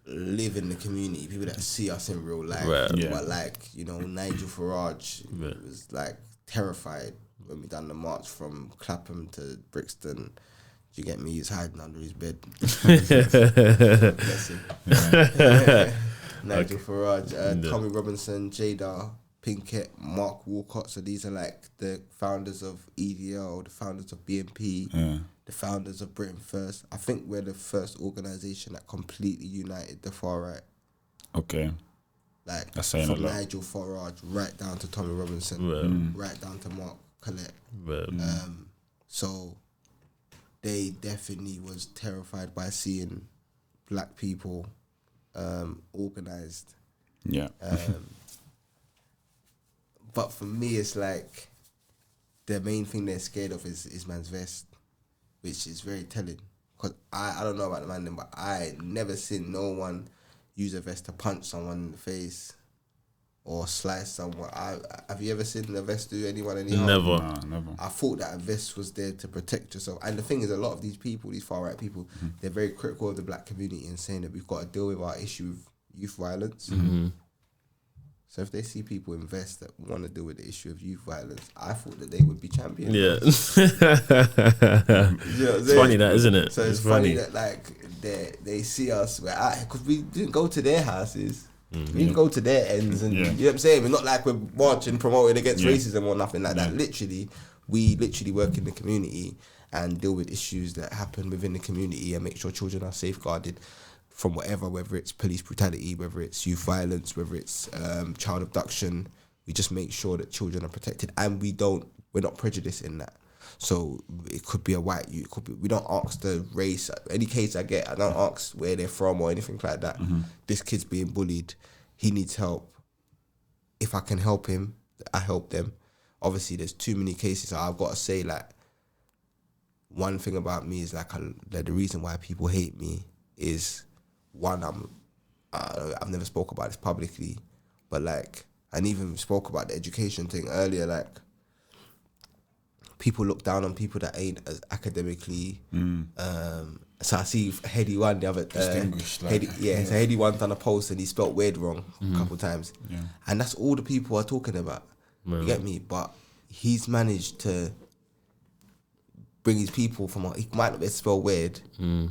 live in the community, people that see us in real life. Right. Yeah. But like, you know, Nigel Farage was like terrified when we done the march from Clapham to Brixton. Do you get me? He's hiding under his bed. Bless him. Nigel Farage, Tommy Robinson, Jada Pinkett, Mark Walcott. So these are like the founders of EDL, the founders of BNP, the founders of Britain First. I think we're the first organisation that completely united the far right. Okay. Like That's saying from a lot. Nigel Farage right down to Tommy Robinson, right down to Mark Collette. So they definitely was terrified by seeing black people organised. Yeah. But for me, it's like the main thing they're scared of is man's vest, which is very telling. Because I don't know about the man then, but I never seen no one use a vest to punch someone in the face or slice someone. Have you ever seen a vest do anyone any harm? Never. Nah, never. I thought that a vest was there to protect yourself. And the thing is, a lot of these people, these far right people, they're very critical of the black community and saying that we've got to deal with our issue with youth violence. So if they see people in vests that want to deal with the issue of youth violence, I thought that they would be champions. Yeah. You know what It's funny that, isn't it? So it's funny that like they see us, because we didn't go to their houses. We didn't go to their ends, and you know what I'm saying? We're not like we're marching, promoting against racism or nothing like that. We literally work in the community and deal with issues that happen within the community and make sure children are safeguarded from whether it's police brutality, whether it's youth violence, whether it's child abduction. We just make sure that children are protected, and we're not prejudiced in that. So it could be a white youth, it could be, we don't ask the race. Any case I get, I don't ask where they're from or anything like that. This kid's being bullied, he needs help. If I can help him, I help them. Obviously, there's too many cases. I've got to say, like, one thing about me is like the reason why people hate me is, one, I've never spoke about this publicly, but like, and even spoke about the education thing earlier, like, people look down on people that ain't as academically. So I see Heady One the other Distinguished, like, so Heady One done a post and he spelt weird wrong a couple times, and that's all the people are talking about. You get me? But he's managed to bring his people from. He might not be able to spell weird,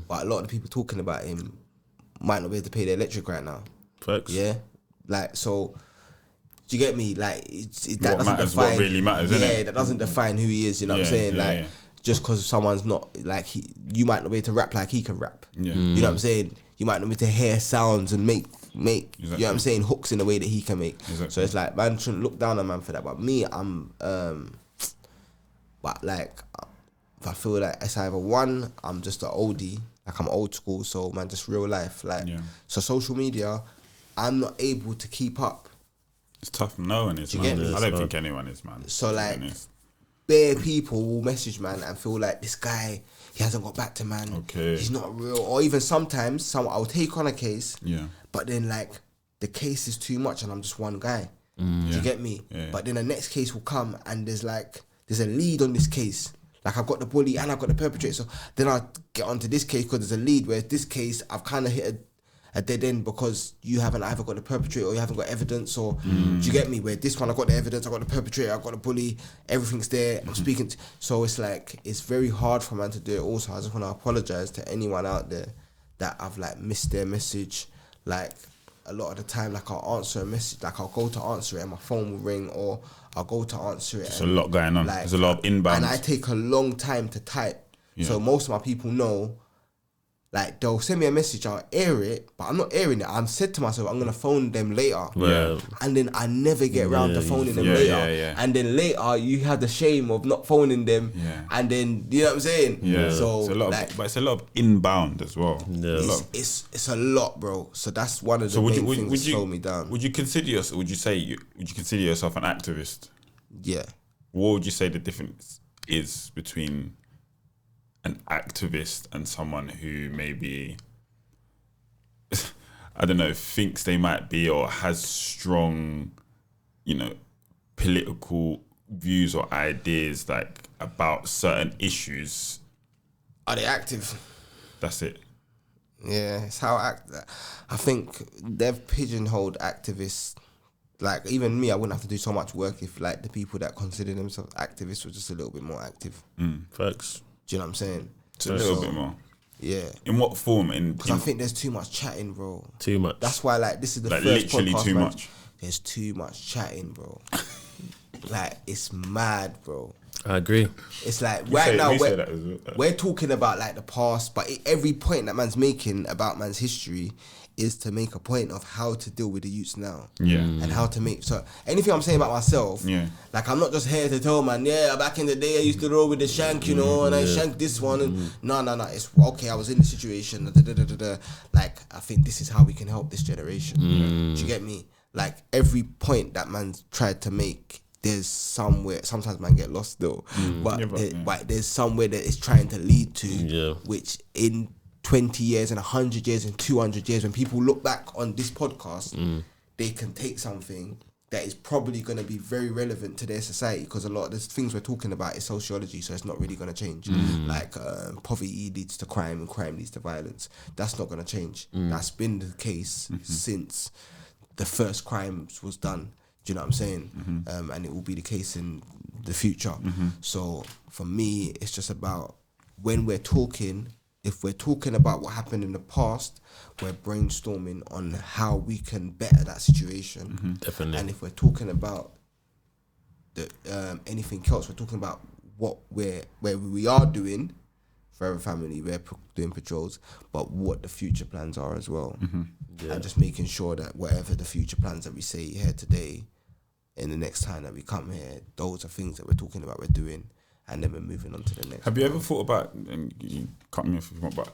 but a lot of the people talking about him might not be able to pay their electric right now. Facts. Yeah, like, so. Do you get me? Like, that What doesn't matters, define, what really matters, yeah, innit? that doesn't define who he is. You know what I'm saying? Just because someone's not like you might not be able to rap like he can rap. Yeah. You know what I'm saying? You might not be able to hear sounds and make. You know what I'm saying? Hooks in the way that he can make. Exactly. So it's like, man shouldn't look down on man for that. But me, I'm but like, I feel like it's either one, I'm just an oldie, like I'm old school, so man, just real life. Like, so social media, I'm not able to keep up. It's tough knowing it's, Do you man. get me? I don't think anyone is, man. So like, bare people will message man and feel like this guy, he hasn't got back to man. Okay. He's not real. Or even sometimes, I'll take on a case, but then like, the case is too much and I'm just one guy. Do you get me? Yeah. But then the next case will come and there's a lead on this case. Like, I've got the bully and I've got the perpetrator. So then I get onto this case because there's a lead, whereas this case, I've kind of hit a dead end because you haven't either got the perpetrator or you haven't got evidence, or do you get me? Where this one, I got the evidence, I got the perpetrator, I got the bully, everything's there, I'm speaking so it's like, it's very hard for man to do it. Also, I just want to apologize to anyone out there that I've like missed their message. Like, a lot of the time, like, I'll answer a message, like I'll go to answer it and my phone will ring, or I'll go to answer it. There's a lot going on. There's a lot of inbound. And I take a long time to type. So most of my people know, like, they'll send me a message, I'll air it, but I'm not airing it. I'm said to myself, I'm going to phone them later. Yeah. And then I never get around to phoning them later. And then later, you have the shame of not phoning them. And then, you know what I'm saying? Yeah. So, it's a lot like, but it's a lot of inbound as well. Yeah. it's a lot, bro. So that's one of the main things that slow me down. Would you consider yourself, would you consider yourself an activist? Yeah. What would you say the difference is between an activist and someone who maybe I don't know, thinks they might be or has strong, political views or ideas like about certain issues. Are they active? That's it. Yeah, it's how I think they've pigeonholed activists. Like even me, I wouldn't have to do so much work if like the people that consider themselves activists were just a little bit more active. Facts. Do you know what I'm saying? Just a little bit more. Yeah. In what form? Because I think there's too much chatting, bro. Too much. That's why like this is the like first literally podcast, too man. much. There's too much chatting, bro. Like it's mad, bro. I agree. It's like now we're talking about like the past, but every point that man's making about man's history is to make a point of how to deal with the youths now. Yeah. And how to make, so anything I'm saying about myself, like I'm not just here to tell man, back in the day I used to roll with the shank, and I shanked this one, and no, it's okay, I was in the situation, like I think this is how we can help this generation. Do you get me? Like every point that man's tried to make, there's somewhere, sometimes man get lost though, but there's somewhere that it's trying to lead to, which in 20 years and 100 years and 200 years, when people look back on this podcast, they can take something that is probably going to be very relevant to their society, because a lot of the things we're talking about is sociology, so it's not really going to change. Like poverty leads to crime and crime leads to violence. That's not going to change. That's been the case since the first crimes was done. Do you know what I'm saying? And it will be the case in the future. So for me, it's just about when we're talking, if we're talking about what happened in the past, we're brainstorming on how we can better that situation. Definitely. And if we're talking about the anything else, we're talking about what we are doing. Forever Family, we're doing patrols, but what the future plans are as well. And just making sure that whatever the future plans that we say here today, in the next time that we come here, those are things that we're talking about, we're doing, and then we're moving on to the next. Have you ever thought about, and you cut me off if you want, but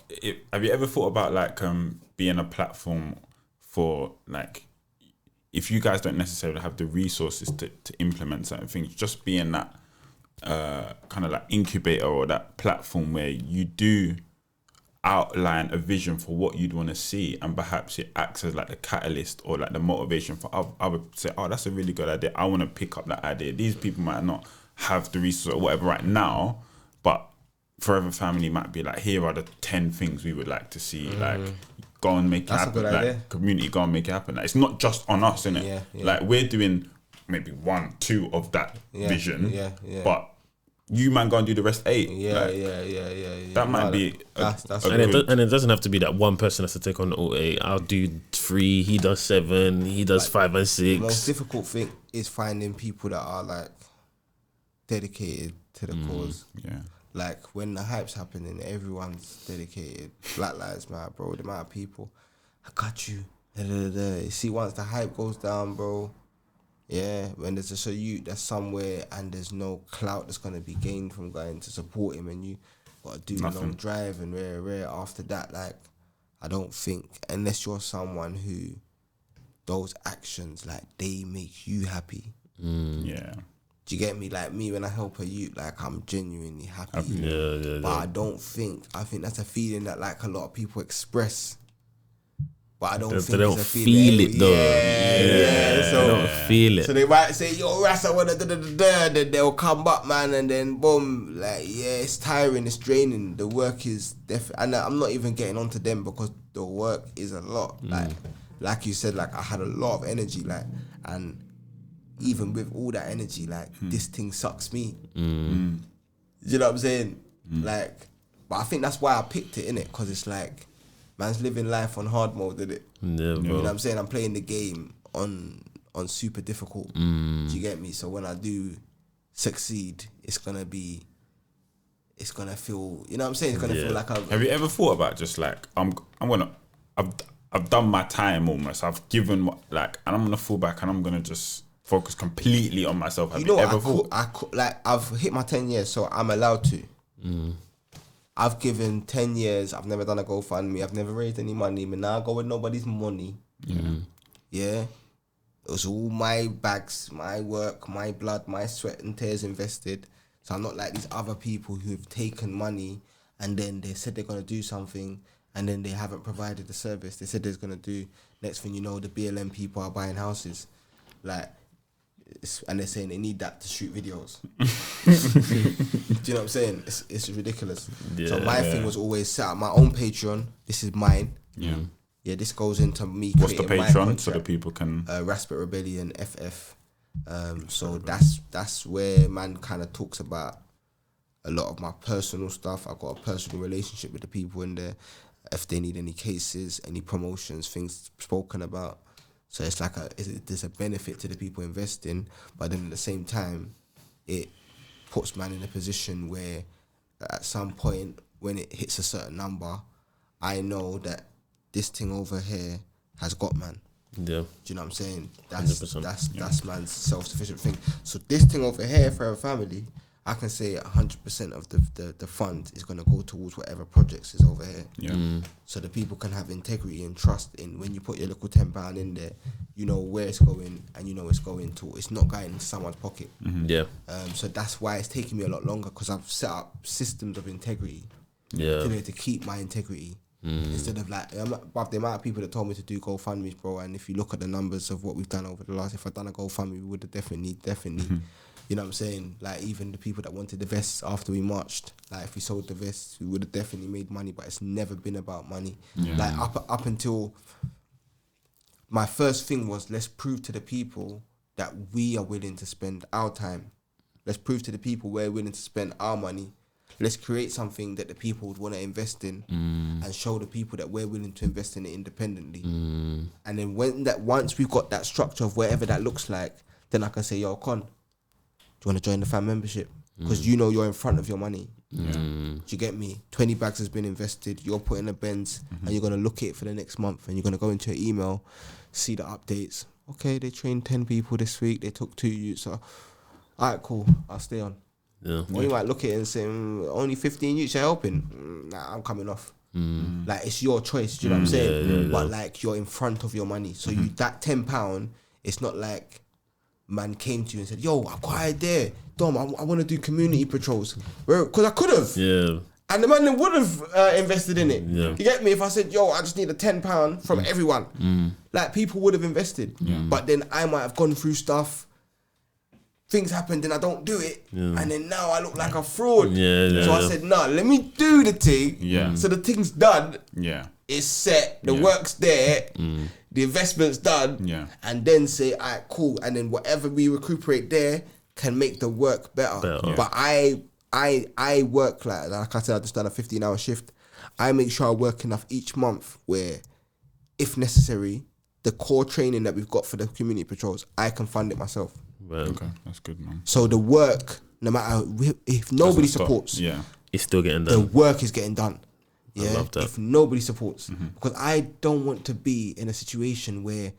have you ever thought about like being a platform for like, if you guys don't necessarily have the resources to implement certain things, just being that kind of like incubator or that platform where you do outline a vision for what you'd want to see, and perhaps it acts as like the catalyst or like the motivation for other say, oh, that's a really good idea, I want to pick up that idea. These people might not have the resources or whatever right now, but Forever Family might be like, here are the 10 things we would like to see, like go and make it happen, like community, go and make it happen. Like, it's not just on us, innit? Like we're doing maybe 1, 2 of that vision, but you man go and do the rest 8. That might be that's and it doesn't have to be that one person has to take on all 8. I'll do 3, he does 7, he does 5 and 6. The most difficult thing is finding people that are like dedicated to the cause. Like when the hype's happening, everyone's dedicated. Black Lives Matter, bro. The amount of people, I got you. You see, once the hype goes down, bro, when there's just a youth that's somewhere and there's no clout that's gonna be gained from going to support him, and you gotta do a long drive and rare after that. Like, I don't think, unless you're someone who those actions, like, they make you happy. Do you get me? Like me, when I help a youth, like I'm genuinely happy. But I think that's a feeling that like a lot of people express. But I don't think they don't it's a feel it though. So they don't feel it. So they might say, yo, Ras, I wanna then they'll come back, man, and then boom, like, it's tiring, it's draining. The work is definitely, and I'm not even getting onto them because the work is a lot. Like you said, like I had a lot of energy, like, and even with all that energy, like this thing sucks me. You know what I'm saying? Like, but I think that's why I picked it, innit? Because it's like, man's living life on hard mode, innit? Yeah, bro. You know what I'm saying? I'm playing the game on super difficult. Do you get me? So when I do succeed, it's gonna feel, you know what I'm saying? It's gonna feel like Have you ever thought about just like, I've done my time almost. I've given like, and I'm gonna fall back and I'm gonna just focus completely on myself. You know, I've hit my 10 years, so I'm allowed to. I've given 10 years. I've never done a GoFundMe. I've never raised any money. But now I go with nobody's money. It was all my bags, my work, my blood, my sweat and tears invested. So I'm not like these other people who've taken money and then they said they're gonna do something and then they haven't provided the service they said they're going to do. Next thing you know, the BLM people are buying houses, like, and they're saying they need that to shoot videos. Do you know what I'm saying? It's ridiculous. So my thing was always set up my own Patreon. This is mine. Yeah, this goes into me. What's the Patreon so that people can? Raspect Rebellion FF. So that's where man kind of talks about a lot of my personal stuff. I've got a personal relationship with the people in there. If they need any cases, any promotions, things spoken about. So it's like there's a benefit to the people investing, but then at the same time, it puts man in a position where at some point when it hits a certain number, I know that this thing over here has got man. Yeah. Do you know what I'm saying? That's 100%. that's man's self-sufficient thing. So this thing over here for a family, I can say 100% of the fund is going to go towards whatever projects is over here. Yeah. So the people can have integrity and trust in when you put your little £10 in there, you know where it's going and you know it's going to. It's not going into someone's pocket. Yeah. So that's why it's taking me a lot longer, because I've set up systems of integrity to keep my integrity. Instead of like, but the amount of people that told me to do GoFundMes, bro, and if you look at the numbers of what we've done over the last, if I'd done a GoFundMe, we would have definitely, you know what I'm saying? Like even the people that wanted the vests after we marched, like if we sold the vests, we would have definitely made money, but it's never been about money. Like up until my first thing was, let's prove to the people that we are willing to spend our time. Let's prove to the people we're willing to spend our money. Let's create something that the people would want to invest in and show the people that we're willing to invest in it independently. And then once we've got that structure of whatever that looks like, then I can say, yo, Con, do you want to join the fan membership? Because you know you're in front of your money. Do you get me? 20 bags has been invested. You're putting a Benz and you're going to look at it for the next month and you're going to go into your email, see the updates. Okay, they trained 10 people this week. They took 2 youths. So, all right, cool. I'll stay on. Or you might look at it and say, only 15 youths are helping. Nah, I'm coming off. Like, it's your choice, do you know what I'm saying? But like, you're in front of your money. So you that £10, it's not like man came to you and said, yo, I've got an idea. Dom, I want to do community patrols. Because I could have. Yeah. And the man would have invested in it. Yeah. You get me? If I said, yo, I just need a £10 from everyone. Like, people would have invested. But then I might have gone through stuff. Things happened and I don't do it, and then now I look like a fraud. So I said, nah, let me do the thing. So the thing's done. It's set. The work's there. The investment's done. And then say, alright, cool. And then whatever we recuperate there can make the work better. But I work like I said, I just done a 15-hour shift. I make sure I work enough each month where, if necessary, the core training that we've got for the community patrols, I can fund it myself. Okay, that's good, man. So the work, no matter if nobody supports, it's still getting done. The work is getting done. Yeah, I love that. If nobody supports, because I don't want to be in a situation where,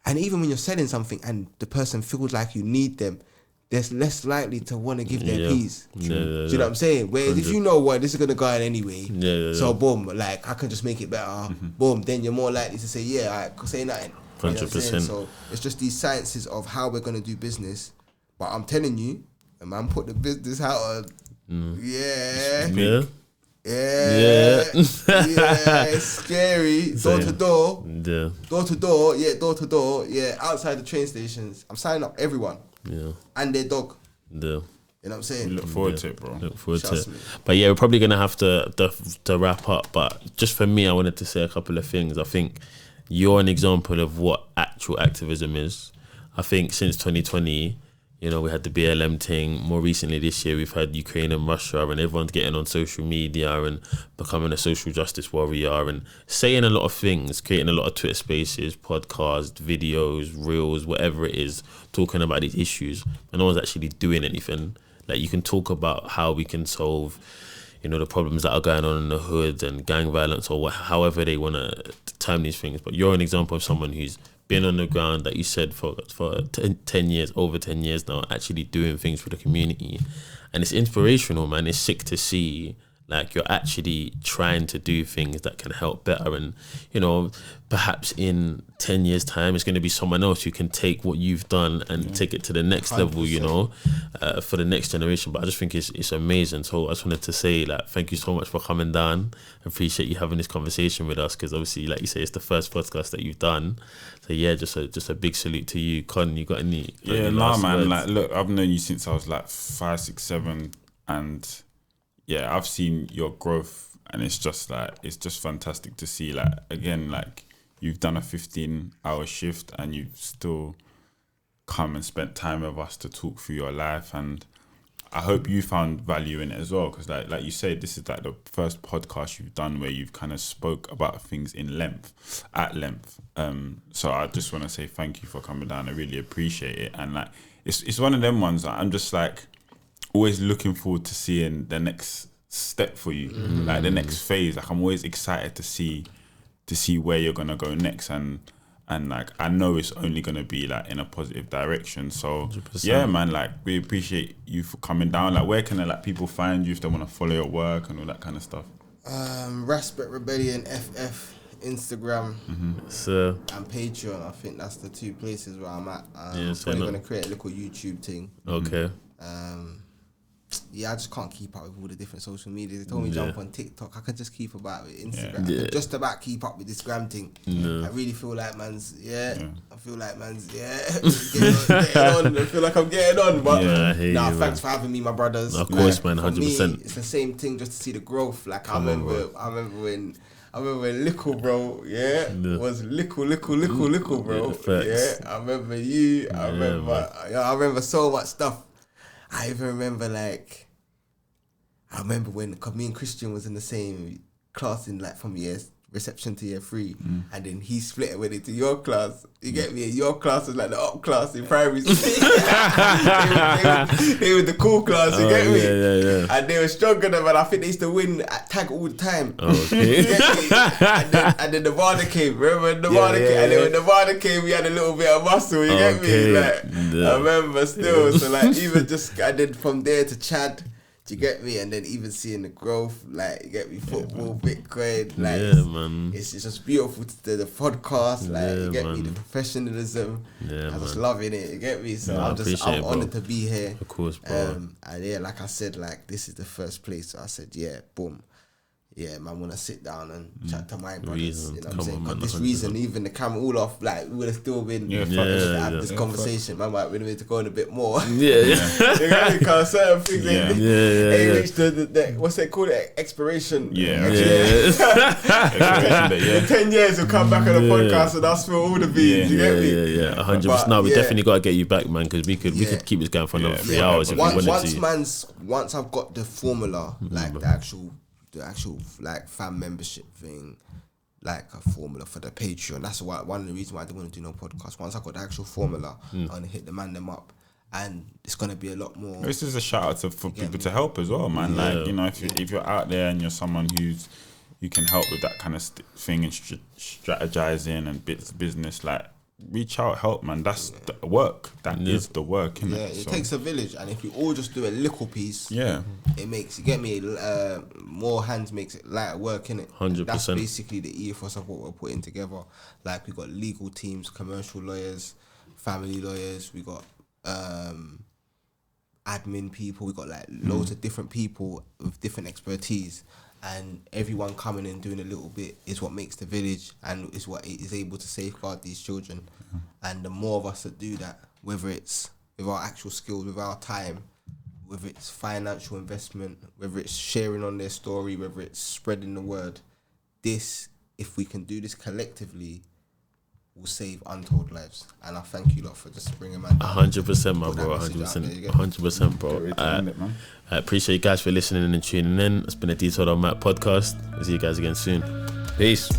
and even when you're selling something and the person feels like you need them, they're less likely to want to give their piece. Do you know what I'm saying? Whereas if you know what, this is gonna go out anyway, so boom, like I can just make it better. Boom, then you're more likely to say, yeah, I say nothing. 100%. So it's just these sciences of how we're gonna do business. But I'm telling you, a man put the business hat on. It's scary. Door to door. Outside the train stations, I'm signing up everyone. And their dog. You know what I'm saying? Look forward to it, bro. Look forward to it. But yeah, we're probably gonna have to wrap up. But just for me, I wanted to say a couple of things. I think you're an example of what actual activism is. I think since 2020, you know, we had the BLM thing. More recently this year, we've had Ukraine and Russia, and everyone's getting on social media and becoming a social justice warrior and saying a lot of things, creating a lot of Twitter spaces, podcasts, videos, reels, whatever it is, talking about these issues. And no one's actually doing anything. Like, you can talk about how we can solve, you know, the problems that are going on in the hood and gang violence or however they want to term these things. But you're an example of someone who's been on the ground, that you said, for 10 years, over 10 years now, actually doing things for the community. And it's inspirational, man. It's sick to see, Like, you're actually trying to do things that can help better. And, you know, perhaps in 10 years' time, it's going to be someone else who can take what you've done and take it to the next 100%. level, you know, for the next generation. But I just think it's amazing. So I just wanted to say, like, thank you so much for coming down. I appreciate you having this conversation with us, because obviously, like you say, it's the first podcast that you've done. So yeah, just a big salute to you. Con, you got any? Yeah, last man. words? Like, look, I've known you since I was like 5, 6, 7, and yeah, I've seen your growth, and it's just fantastic to see. Like, again, like, you've done a 15-hour shift, and you've still come and spent time with us to talk through your life, and I hope you found value in it as well, because like you said, this is like the first podcast you've done where you've kind of spoke about things at length. So I just want to say thank you for coming down. I really appreciate it, and like it's one of them ones that I'm just like always looking forward to seeing the next step for you, like the next phase. Like, I'm always excited to see where you're gonna go next, and like I know it's only gonna be like in a positive direction. So 100%. yeah, man, like we appreciate you for coming down. Like, where can like people find you if they want to follow your work and all that kind of stuff? Raspect Rebellion FF, Instagram, So and Patreon. I think that's the 2 places where I'm at. Yeah, I'm so probably no- gonna create a little YouTube thing. okay. Yeah, I just can't keep up with all the different social media. They told me jump on TikTok. I can just keep about with Instagram. I Yeah. can just about keep up with this gram thing. I really feel like man's getting on. I feel like I'm getting on. But Yeah, I hear you, thanks man. for having me, my brothers. Of course, man, for me, 100%. it's the same thing, just to see the growth. Like, I remember when Lickle, bro, was Lickle, bro. Facts. Yeah, I remember you. I remember so much stuff. I even remember when me and Christian was in the same class in like from year reception to year 3, and then he split it went into your class. You get me? Your class was like the up class in primary school. they were the cool class. You get me? Yeah. And they were stronger than, and I think they used to win at tag all the time. Okay. You get me? And then Nevada came. Remember Nevada came? And then when Nevada came, we had a little bit of muscle. You get me? Like, I remember still. So like, even just, and then from there to Chad. Do you get me? And then even seeing the growth, like, you get me, football, Bitcoin, like, man. it's just beautiful to the podcast, like, you get me, man. the professionalism. Yeah, I'm just man. loving it, you get me? So No, I I'm appreciate it, bro. honored to be here. Of course, bro. And yeah, like I said, like, this is the first place. So I said, yeah, boom. Yeah, man, when I sit down and chat to my brothers, Reason. you know what Come I'm saying? on, man, Because this 100%. reason, even the camera all off, like, we would have still been Yeah, to have this yeah. conversation. Man might be able to go on a bit more. Yeah. You get me? Because certain things ain't Yeah. reached the what's it called? Expiration. Yeah. In 10 years, we'll come back on the podcast and I'll spill all the beans. You get me? Yeah. 100%. But, No, we yeah. definitely got to get you back, man, because we could keep this going for another 3 hours if we wanted Once I've got the formula, like the actual like fan membership thing, like a formula for the Patreon. That's why one of the reasons why I didn't want to do no podcast. Once I got the actual formula, I'm gonna hit them up, and it's gonna be a lot more. This is a shout out for people to help as well, man. Yeah. Like, you know, if you're out there and you're someone you can help with that kind of thing and strategizing and business, like, reach out, help, man. That's the work. That is the work, innit? Yeah, it takes a village, and if we all just do a little piece, it makes, you get me, more hands makes it lighter work, innit? 100%. That's basically the ethos of what we're putting together. Like, we got legal teams, commercial lawyers, family lawyers, we got admin people, we got like loads of different people with different expertise, and everyone coming and doing a little bit is what makes the village, and is what is able to safeguard these children. And the more of us that do that, whether it's with our actual skills, with our time, whether it's financial investment, whether it's sharing on their story, whether it's spreading the word, if we can do this collectively, will save untold lives. And I thank you lot for just bringing man down. 100%, my bro. 100%, bro. I appreciate you guys for listening and tuning in. It's been a Detailed on Matt podcast. We'll see you guys again soon. Peace.